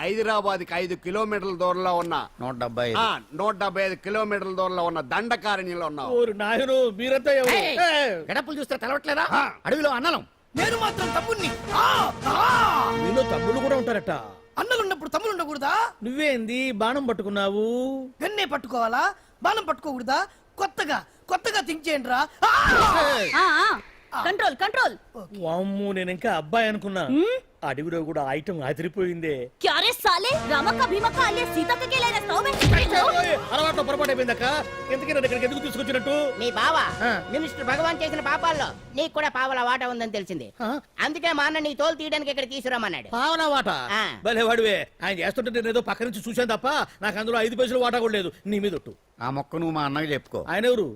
హైదరాబాద్కి 5 కిలోమీటర్ల దూరంలో ఉన్న 175 కిలోమీటర్ల దూరంలో ఉన్న దండకారణ్యంలో ఉన్నావు. ఓరి నాయనో మీరంతా ఎవరు? గడపలు చూస్తే తెలవట్లేదా? అడవిలో అన్నలం. నేను మాత్రం తమ్ముణ్ణి. మీలో తమ్ముళ్ళు కూడా ఉంటారట. అన్నలున్నప్పుడు తమ్ముడు ఉండకూడదా? నువ్వేంది బాణం పట్టుకున్నావు? గన్నే పట్టుకోవాలా? బాణం పట్టుకోకూడదా? కొత్తగా థింక్ చేయండి రా. Control control. వామ్మో నేను ఇంకా అబ్బాయి అనుకున్నా. అడవిలో కూడా ఐటమ్ అదిరిపోయిందే. క్యారే సాలే రమక భీమక అలే సీతక్క के ले रस्ता में అలవాటు పొరపాటు అయిపోయిందక్క. ఎందుకు నన్ను ఇక్కడికి ఎందుకు తీసుకొచ్చినట్టు? మీ బావా ఆ. మినిస్టర్ భగవాన్ చేసిన పాపాల్లో నీకు కూడా పావల వాట ఉందని తెలిసింది. అందుకే మా అన్న నీ తోలు తీయడానికి ఇక్కడ తీసుకురామన్నాడు. పావలా వాట ఆ. భలే వాడివే. ఆయన చేస్తుంటే నేను ఏదో పక్క నుంచి చూశాను తప్ప నాకు అందులో 5 పైసలు వాటా కూడా లేదు. నీ మీద ఒట్టు. ఆ మొక్క నువ్వు మా అన్నకి చెప్పుకో. ఆయన ఎవరు?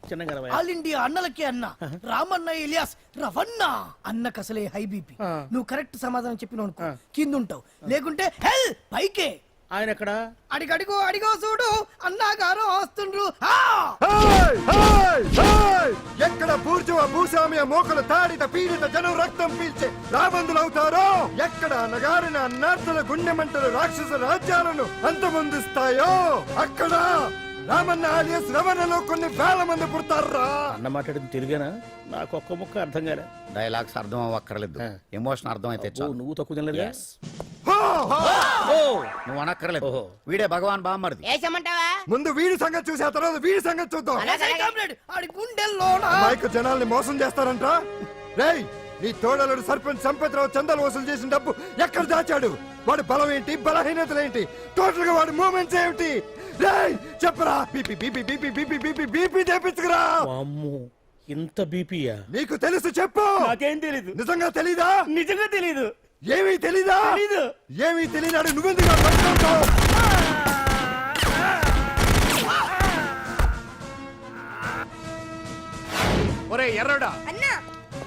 చిన్నగా ఆల్ ఇండియా అన్నలకే అన్న రామన్న ఇలియాస్ రవన్న అన్నకు అసలే హై బీపీ. నువ్వు కరెక్ట్ సమాధానం చెప్పినావు అనుకో కింద ఉంటావు, లేకుంటే హెల్ పైకే. ఆయన ఎక్కడ? అడిగడిగో అడిగో చూడు అన్నగారు వస్తుండ్రు. ఎక్కడ బూర్జువ భూస్వామ్య మోకలు తాడిత పీడిత జనం రక్తం పీల్చే రాబందులవుతారో, ఎక్కడ నగారిన అన్నార్థుల గుండె మంటలు రాక్షస రాజ్యాలను అంతమొందిస్తాయో, అక్కడ రామన్న ఆలియస్ రవణలో కొన్ని వేల మంది పుడతారా. అన్న మాట్లాడింది తెలుగేనా? నాకు ఒక్క ముక్క అర్థం కాలే. డైలాగ్స్ అర్థం అవ్వక్కర్లేదు, ఎమోషన్ అర్థం అయితే ఓ, చాలు. నువ్వు తక్కువ తినలేదుగా? నువ్వు అనక్కర్లేదు. ఓహో. వీడే భగవాన్ బామ్మర్ది. వేసమంటావా? ముందు వీడి సంగతి చూసే తర్వాత వీడి సంగతి చూద్దాం. ఆడి గుండెల్లోనా మైకు జనాల్ని మోసం చేస్తారంట. రేయ్, నీ తోడలుడు సర్పంచ్ సంపత్రావు చందాలు వసూలు చేసిన డబ్బు ఎక్కడ దాచాడు? వాడి బలం ఏంటి, బలహీనతలు ఏంటి, టోటల్ గా వాడి మూమెంట్స్ ఏమిటి? రేయ్ చెప్పరా. BP BP BP BP BP BP తెప్పించుకురా. అమ్మో, ఇంత బీపీయా? నీకు తెలుసు చెప్పు. నాకేం తెలీదు. నిజంగా తెలీదా? నిజంగా తెలీదు. ఏమీ తెలీదా? తెలీదు. ఏమీ తెలియనాడు నువ్వెందుకు ఆ పని చేస్తావు? ఒరే ఎర్రడా, అన్నా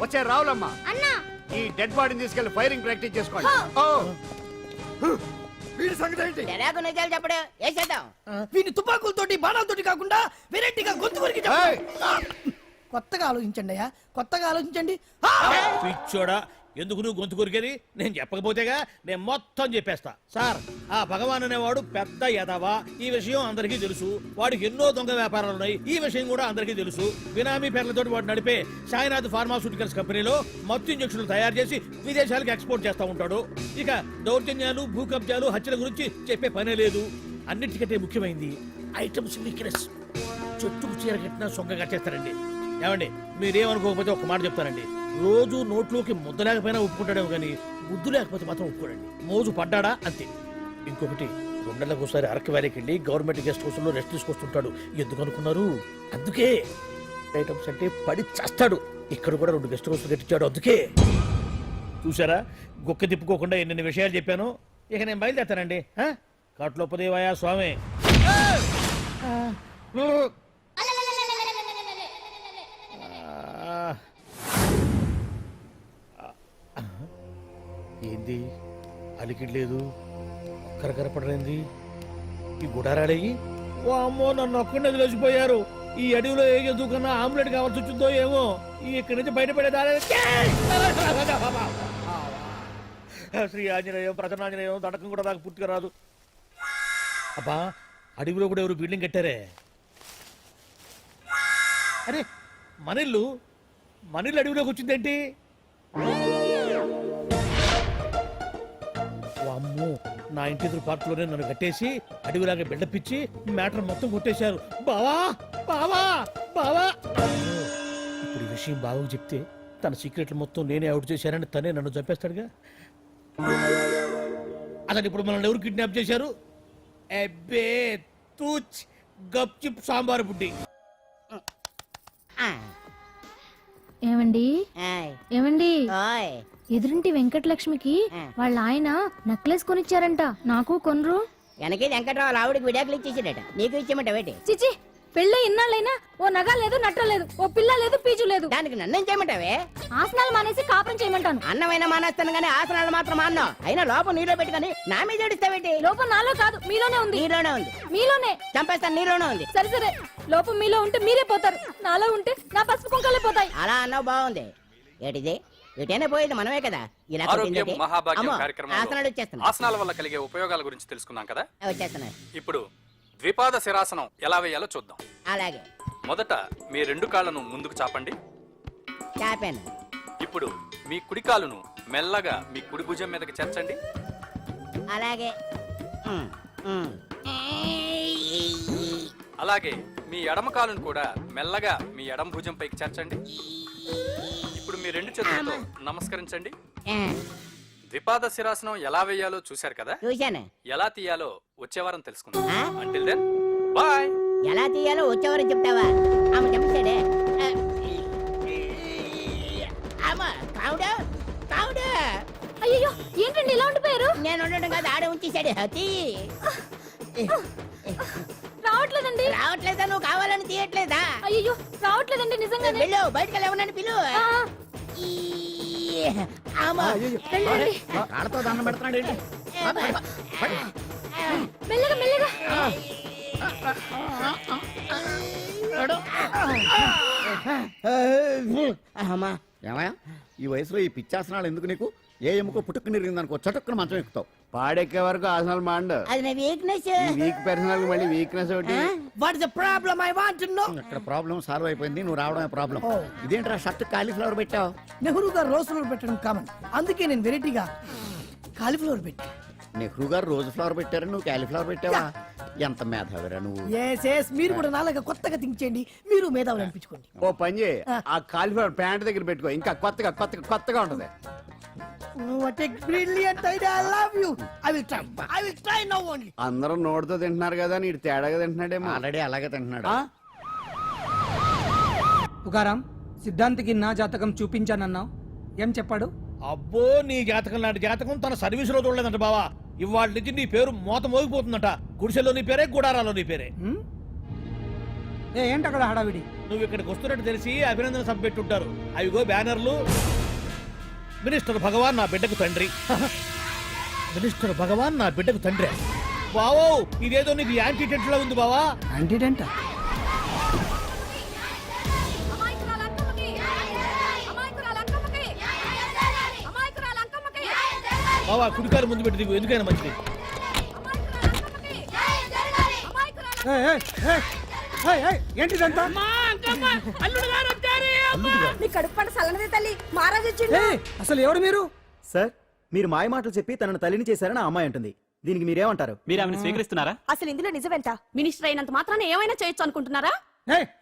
వచ్చే రావులమ్మా, అన్నా ఈ డెడ్ బాడీని తీసుకెళ్లి ఫైరింగ్ ప్రాక్టీస్ చేసుకోండి. ఓ. వీడి సంగతి ఏంటి? ఎలాగో నిజాలు చెప్పడు వేసేద్దాం. వీని తుపాకులతోటి బాణాలతోటి కాకుండా వెరైటీగా గొంతు కొరికి ఏయ్! కొత్తగా ఆలోచించండి అయ్యా, కొత్తగా ఆలోచించండి. పిచ్చోడా, ఎందుకు నువ్వు గొంతు కొరికేది? నేను చెప్పకపోతేగా నేను మొత్తం చెప్పేస్తా. సార్, ఆ భగవాన్ అనేవాడు పెద్ద యదవా, ఈ విషయం అందరికీ తెలుసు. వాడికి ఎన్నో దొంగ వ్యాపారాలు ఉన్నాయి, ఈ విషయం కూడా అందరికీ తెలుసు. బినామీ పేర్లతోటి వాడు నడిపే సాయినాథ్ ఫార్మాస్యూటికల్స్ కంపెనీలో మత్తు ఇంజక్షన్లు తయారు చేసి విదేశాలకు ఎక్స్పోర్ట్ చేస్తా ఉంటాడు. ఇక దౌర్జన్యాలు, భూ కబ్జాలు, హత్యల గురించి చెప్పే పనే లేదు. అన్నిటికంటే ముఖ్యమైంది ఐటమ్స్ వీక్నెస్. చెట్టుకు చీర కట్టినా సొంగ కట్టేస్తారండి. ఏమండి, మీరేమనుకోకపోతే ఒక మాట చెప్తారండి. రోజు నోట్లోకి ముద్ద లేకపోయినా ఒప్పుకుంటాడేమో కానీ బుద్ధి లేకపోతే మాత్రం ఒప్పుకోడండి. మోజు పడ్డాడా అంతే. ఇంకొకటి, 2 నెలలకు ఒకసారి అరకు వ్యాలీకి వెళ్ళి గవర్నమెంట్ గెస్ట్ హౌస్ లో రెస్ట్ తీసుకొస్తుంటాడు. ఎందుకు అనుకున్నారు? అందుకే. ఐటమ్స్ అంటే పడి చేస్తాడు. ఇక్కడ కూడా 2 గెస్ట్ హౌస్ కట్టించాడు. అందుకే. చూసారా, గుక్క తిప్పుకోకుండా ఎన్ని విషయాలు చెప్పాను. ఇక నేను బయలుదేరుతానండి. కాట్లోపదేవాయ స్వామి. ఏంది అలికిడ్లేదు, కరకరపడలేంది ఈ గుడారాడయ్యి? ఓ అమ్మో, నన్ను ఒక్కడే వదిలేసిపోయారు. ఈ అడవిలో ఏ ఎందుకన్నా ఆమ్లెట్ కావాల్సి వచ్చిందో ఏమో. ఇక్కడి నుంచి బయటపడేదా? శ్రీ ఆంజనేయం ప్రసన్నాంజనేయం తడకం కూడా నాకు పూర్తిగా రాదు. అబ్బా, అడవిలో కూడా ఎవరు బిల్డింగ్ కట్టారే? అరే, మనిల్లు అడవిలోకి వచ్చిందేంటి? అమ్మో, నా ఇంటి ఎదురు పార్కులోనే నన్ను కట్టేసి అడవిలాగా బిల్డపిచ్చి మ్యాటర్ మొత్తం కొట్టేశారు. బావా బావా బావా. ఇప్పుడు ఈ విషయం బావకు చెప్తే తన సీక్రెట్లు మొత్తం నేనే అవుట్ చేశానని తనే నన్ను చంపేస్తాడుగా. అసలు ఇప్పుడు మనల్ని ఎవరు కిడ్నాప్ చేశారు? అబ్బే తూచ్ గప్చిప్ సాంబార్ బుడ్డి. ఏమండి ఆయ్. ఏమండి, ఓయ్. ఎదురింటి వెంకటలక్ష్మికి వాళ్ళ ఆయన నెక్లెస్ కొనిచ్చారంట. నాకు కొనరు? వెనకే వెంకట్రావు ఆవిడకి విడాకులు ఇచ్చేసాడట, నీకు ఇచ్చేమంట వేటి? చిచి, పెళ్ళి ఇన్నాళ్ళైనా ఓ నగ లేదు, నట్ర లేదు, ఓ పిల్ల లేదు, పీచు లేదు. దానికి నన్నేం చేయమంటావే? ఆసనాలు మానేసి కాపురం చేయమంటాను. అన్నమైన మానేస్తాను గానీ ఆసనాలు మాత్రం మాన్నా. అయినా లోపం నీలో పెట్టుకొని నా మీద ఏడుస్తావేటి? లోపం నాలో కాదు, మీలోనే ఉంది. నీలోనే ఉంది. మీలోనే. చంపేస్తాను, నీలోనే ఉంది. సరే సరే, లోపం మీలో ఉంటే మీరే పోతారు, నాలో ఉంటే నా పసుపు కుంకలే పోతాయి. అలా అన్నావు, బాగుంది. ఏటిది? ఎటైనా పోయేది మనమే కదా. ఇలా ఆరోగ్యం కొట్టిందేటి? మహాభాగ్యం అమ్మో, కార్యక్రమంలో ఆసనాలు వచ్చేస్తున్నా. ఆసనాల వల్ల కలిగే ఉపయోగాల గురించి తెలుసుకున్నాం కదా. వచ్చేస్తున్నాయి. ఇప్పుడు ద్విపాద శిరాసనం ఎలా వేయాలో చూద్దాం. అలాగే. మొదట మీ 2 కాళ్ళను ముందుకు చాపండి. చాపాను. ఇప్పుడు మీ కుడి కాలును మెల్లగా మీ కుడి భుజం మీదకి చేర్చండి. అలాగే. ఉమ్, ఉమ్. అలాగే మీ ఎడమ కాలును కూడా మెల్లగా మీ ఎడమ భుజం పైకి చేర్చండి. ఇప్పుడు మీ 2 చేతులతో నమస్కరించండి. ద్విపాద శిరాసనం ఎలా వేయాలో చూశారు కదా, చూశాను. ఎలా తీయాలో వచ్చే వారం తెలుసుకుందాం. Until then bye. ఎలా తీయాలో వచ్చేవారని చెప్తావా? ఆమె చెప్పాడే. అమ్మా కావుడా కావుడా. అయ్యో ఏంటండి ఇలా ఉండిపోయారు? నేను ఉండడం కాదు, ఆడే ఉంచేసాడు. హతి రావట్లేదండి. రావట్లేదా? నువ్వు కావాలని తీయట్లేదా? అయ్యో రావట్లేదండి నిజంగానే. వెళ్ళు, బయటకు వెళ్ళమన్నాను, పిలు. అమ్మా వెళ్ళండి. కాళ్ళతో దండం పెడుతున్నాడు ఏంటి? మెల్లగా మెల్లగా. అమ్మా ఏమయ్యా ఈ వయసులో ఈ పిచ్చాసనాలు ఎందుకు నీకు? ఏ ఎముకో పుట్టుకుని నిరిగిందనుకో చటుక్కున మంచం ఎక్కుతావు. పాడెక్కే వరకు ఆసనాలు మాండు. అది నా వీక్నెస్. వీక్ పర్సనల్ మళ్ళీ వీక్నెస్ ఒకటి. What is the problem I want to know. ఇక్కడ ప్రాబ్లం సాల్వ్ అయిపోయింది, నువ్వు రావడమే ప్రాబ్లం. ఇదేంట్రా షర్ట్ కాలీఫ్లవర్ పెట్టావు? నెహ్రూ గారు రోజ్ ఫ్లవర్ పెట్టడం కామన్, అందుకే నేను వెరైటీగా కాలీఫ్లవర్ పెట్టి. నెహ్రూ గారు రోజు ఫ్లవర్ పెట్టారు, నువ్వు కాలీఫ్లవర్ పెట్టావా? ఎంత మేధావిరా నువ్వు. ఎస్ మీరు కూడా నాలాగా కొత్తగా థింక్ చేయండి, మీరు మేధావులు అనిపించుకోండి. ఓ పని చేయి, ఆ కాలిఫ్లవర్ ప్యాంట్ దగ్గర పెట్టుకో, ఇంకా కొత్తగా ఉంటది. What a brilliant idea, I love you. I will try now only. అందరూ నోటితో తింటున్నారు కదా, నీడు తేడాగా తింటున్నాడేమో. ఆల్రెడీ అలాగే తింటున్నాడు. తుకారాం, సిద్ధాంతికి నా జాతకం చూపించానన్నావు, ఏం చెప్పాడు? అబ్బో నీ జాతకం లాంటి జాతకం తన సర్వీసులో చూడలేదంట బావా. ఇవాళ నుంచి నీ పేరు మోత మోగిపోతుందట. గుడిసెలో నీ పేరే, గుడారాలో నీ పేరే. ఏంటి అక్కడ హడావిడి? నువ్వు ఇక్కడికి వస్తున్నట్టు తెలిసి అభినందన సభ పెట్టుంటారు. అవిగో బ్యానర్లు. మినిస్టర్ భగవాన్ నా బిడ్డకు తండ్రి. మినిస్టర్ భగవాన్ నా బిడ్డకు తండ్రి. బావో ఇదేదో నీకు యాంటీటెంట్ లో ఉంది బావా. యాంటీటెంట్? బావా కుడికారు ముందు పెట్టి దిగు, ఎందుకైనా మంచిది. ఏంటిదంతా? అసలు ఎవరు మీరు? సార్ మీరు మాయ మాటలు చెప్పి తనను తల్లిని చేశారని ఆ అమ్మాయి అంటుంది. దీనికి మీరేమంటారు? మీరు ఆమెను స్వీకరిస్తున్నారా? అసలు ఇందులో నిజమేంట? మినిస్టర్ అయినంత మాత్రాన ఏమైనా చేయొచ్చు అనుకుంటున్నారా?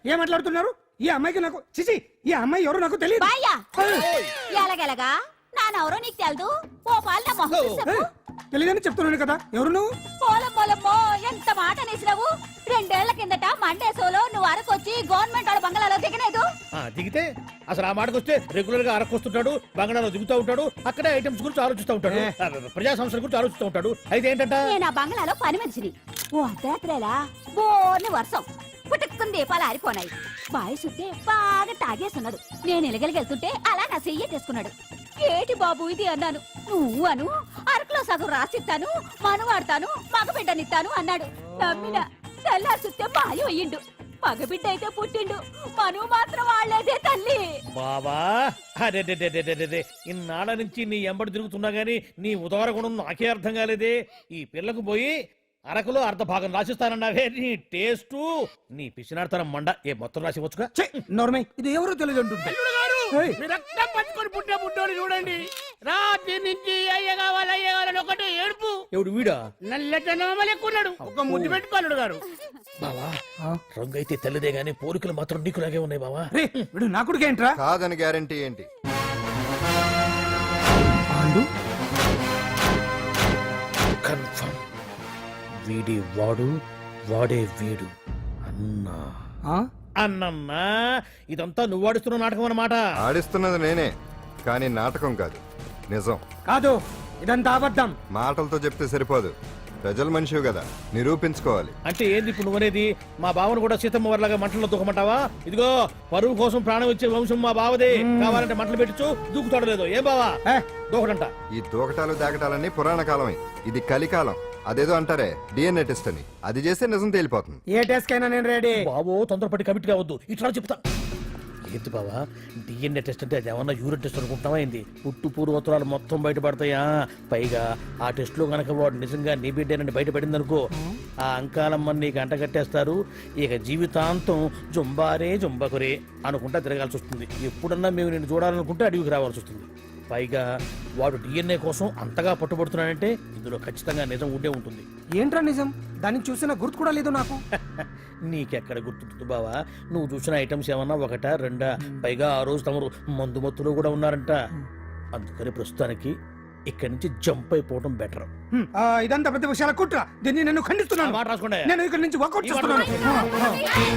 ఏం మాట్లాడుతున్నారు? ఈ అమ్మాయికి నాకు చిచి, ఈ అమ్మాయి ఎవరు నాకు తెలియదు. ఎలాగెలగా నానెవరో నీకు తెలదు. ఓ పాల మొహం చెప్పు. తెలియదని చెప్తున్నాను కదా, ఎవరు నువ్వు? పోలమ్మో ఎంత మాట అనేసినావు. 2 ఏళ్ల కిందట మండేసోలో నువ్వు అరకొచ్చి గవర్నమెంట్ వాళ్ళ బంగ్లాలో దిగలేదు. దిగితే అసలు ఆ మాటకు వస్తే రెగ్యులర్ గా అరకొస్తుంటాడు, బంగాళాలో దిగుతూ ఉంటాడు, అక్కడే ఐటమ్స్ గురించి ఆలోచిస్తూ ఉంటాడు, ప్రజా సంస్థల గురించి ఆలోచిస్తూ ఉంటాడు. అయితే ఏంటంట, నేను ఆ బంగ్లాలో పని మనిషిని. ఓ అర్ధరాత్రేలా బోర్ని వర్షం పుట్టుకుని దీపాలు ఆరిపోనాయి. బాయ్ సుట్టే బాగా తాగేస్తున్నాడు. నేను ఎలగలిగెళ్తుంటే అలా నా చెయ్యి తీసుకున్నాడు. ఏటి బాబు ఇది అన్నాను. నువ్వు అను, అరకులో సగం రాసిస్తాను, మనువాడతాను, మగబిడ్డనిస్తాను అన్నాడు. నమ్మిన తెల్లారి చూస్తే మాయం అయ్యిండు. మగబిడ్డ అయితే పుట్టిండు, మనువు మాత్రం వాళ్ళేదే తల్లి. బాబా అదే ఇన్నాళ్ళ నుంచి నీ ఎంబడి తిరుగుతున్నా గానీ నీ ఉదార గుణం నాకే అర్థం కాలేదే. ఈ పిల్లకు పోయి అరకులో అర్ధ భాగం రాసిస్తానన్నావే, నీ టేస్టు నీ పిచ్చినాడతనం మండ. ఏ మొత్తం రాసి వచ్చుగా. నోర్మై, ఇది ఎవరు తెలియదు అంటుంటే. రక్తం పట్టుకొని పుట్టే పుట్టోడు చూడండి. రాత్రి నుంచి అయ్య కావాలని ఒకటే ఏడుపు. ఎవడు వీడా? నల్లెక్కున్నాడు, ఒక ముద్దు పెట్టుకోలేడు గారు. బావా రంగు అయితే తెల్లదే గానీ పోలికలు మాత్రం నీకులాగే ఉన్నాయి బావా. వీడు నా కొడుకు ఏంట్రా? కాదని గ్యారంటీ ఏంటి? కన్ఫర్మ్ వీడి వాడు, వాడే వీడు. అన్నా అన్నన్నా ఇదంతా నువ్వు ఆడిస్తున్న నాటకం అన్నమాట. ఆడిస్తున్నది నేనే, కానీ నాటకం కాదు, నిజం. కాదు, ఇదంతా అబద్ధం. మాటలతో చెప్తే సరిపోదు, ప్రజల మనిషివి కదా, నిరూపించుకోవాలి. అంటే ఏంది ఇప్పుడు నువ్వనేది? మా బావను కూడా సీతమ్మ వారిలాగా మంటల్లో దూకమంటావా? ఇదిగో పరువు కోసం ప్రాణం ఇచ్చే వంశం మా బావదే. కావాలంటే మంటలు పెట్టచ్చు, దూకుతాడు లేదు. ఏం బావా దూకడంట? ఈ దూకటాలు దాకటాలన్నీ పురాణ కాలమే, ఇది కలికాలం. అదేదో అంటారే డిఎన్ఏ టెస్ట్ అని, అది చేస్తే నిజం తేలిపోతుంది. ఏ టెస్ట్ కైనా నేను రెడీ. బాబో తొందరపడి కమిట్ కావద్దు, ఇట్లా చెప్తా. ఏంటి బావా డిఎన్ఏ టెస్ట్ అంటే అది ఏమన్నా యూరిన్ టెస్ట్ అనుకుంటున్నావా ఏంది? పుట్టు పూర్వోత్తరాలు మొత్తం బయటపడతాయా? పైగా ఆ టెస్ట్ లో గనక వాడు నిజంగా నీ బిడ్డేనని బయటపడింది అనుకో, ఆ అంకాలమ్మని నీకు అంట కట్టేస్తారు. ఇక జీవితాంతం జుంబారే జుంబకురే అనుకుంటా తిరగాల్సి వస్తుంది. ఎప్పుడన్నా మేము నిన్ను చూడాలనుకుంటే అడవికి రావాల్సి వస్తుంది. పైగా వాడు డిఎన్ఏ కోసం అంతగా పట్టుబడుతున్నాడంటే ఇందులో ఖచ్చితంగా నిజం ఉండే ఉంటుంది. ఏంట్రా నిజం? దాన్ని చూసిన గుర్తు కూడా లేదు నాకు. నీకెక్కడ గుర్తుంటుంది బావా? నువ్వు చూసిన ఐటమ్స్ ఏమన్నా ఒకటా రెండా? పైగా ఆ రోజు తమరు మందు మత్తులో కూడా ఉన్నారంట. అందుకని ప్రస్తుతానికి ఇక్కడి నుంచి జంప్ అయిపోవడం బెటర్. ఇదంతా ప్రతిపక్షాల కుట్ర. దీన్ని నేను ఖండిస్తున్నాను. మాట రాసుకోండి. నేను ఇక్కడి నుంచి వాకౌట్ ఈ మాట చేస్తున్నాను.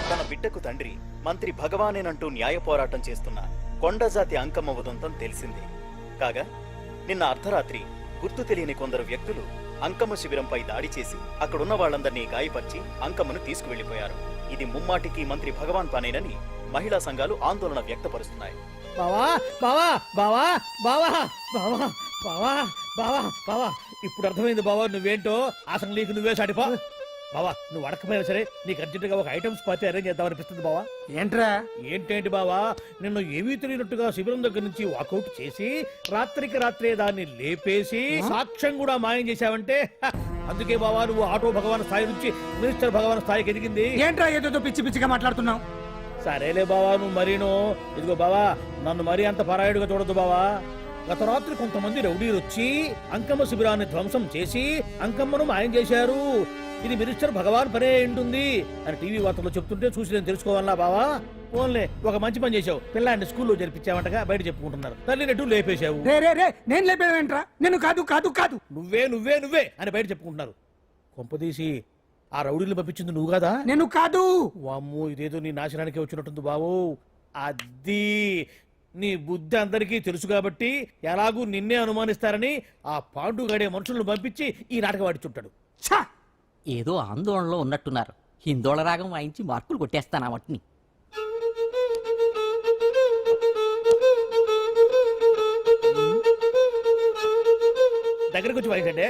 తన బిడ్డకు తండ్రి మంత్రి భగవానేనంటూ న్యాయ పోరాటం చేస్తున్న కొండజాతి అంకమ్మ ఉదంతం తెలిసిందే. కాగా నిన్న అర్ధరాత్రి గుర్తు తెలియని కొందరు వ్యక్తులు అంకమ్మ శిబిరంపై దాడి చేసి అక్కడున్న వాళ్ళందరినీ గాయపరిచి అంకమ్మను తీసుకువెళ్లిపోయారు. ఇది ముమ్మాటికి మంత్రి భగవాన్ పనేనని మహిళా సంఘాలు ఆందోళన వ్యక్తపరుస్తున్నాయి. బావా బావా బావా బావా బావా బావా బావా బావా ఇప్పుడు అర్థమైంది బావా నువ్వేంటో. అసలు నీకు నువ్వే సాటిపా. బావా నువ్వు అడకపోయినా సరే నీకు అర్జెంటుగా ఒక ఐటమ్స్ పార్టీ అరేంజ్ చేద్దామనిపిస్తుంది బావా. ఏంట్రా ఏంటేంటి బావా, నిన్ను ఏమీ తెలియనట్టుగా శిబిరం దగ్గర నుంచి వాకౌట్ చేసి రాత్రికి రాత్రే దాన్ని లేపేసి సాక్ష్యం కూడా మాయం చేశావంటే అందుకే బావా నువ్వు ఆటో భగవాన్ స్థాయి నుంచి మినిస్టర్ భగవాన్ స్థాయికి ఎదిగింది. ఏంట్రా ఏదో పిచ్చి పిచ్చిగా మాట్లాడుతున్నావు? సరేలే బావా నువ్వు మరీను. ఇదిగో బావా నన్ను మరీ అంత పరాయుడుగా చూడద్దు బావా. గత రాత్రి కొంతమంది రౌడీలు వచ్చి అంకమ్మ శిబిరాన్ని ధ్వంసం చేసి అంకమ్మను మాయం చేశారు. ఇది మినిస్టర్ భగవాన్ పనే ఉంటుంది అని టీవీ వార్తల్లో చెప్తుంటే చూసి నేను తెలుసుకోవాలా బావా. ఓన్లే ఒక మంచి పని చేశావు. పిల్లాన్ని స్కూల్లో జరిపించావంటగా బయట చెప్పుకుంటున్నారు. తల్లినట్టు లేపేశావు. నేను లేపేవేంట్రా? నేను కాదు కాదు కాదు నువ్వే నువ్వే నువ్వే అని బయట చెప్పుకుంటున్నారు. కొంపదీసి ఆ రౌడీలు పంపించింది నువ్వు కదా? నేను కాదు. వామ్మో ఇదేదో నీ నాశనానికి వచ్చినట్టుంది బావు. అది నీ బుద్ధి అందరికీ తెలుసు కాబట్టి ఎలాగూ నిన్నే అనుమానిస్తారని ఆ పాండుగాడే మనుషులను పంపించి ఈ నాటకం ఆడిచుంటాడు. ఏదో ఆందోళనలో ఉన్నట్టున్నారు. హిందోళ రాగం వాయించి మార్కులు కొట్టేస్తాను ఆ మట్టిని. దగ్గరకు వచ్చి వాయించండి.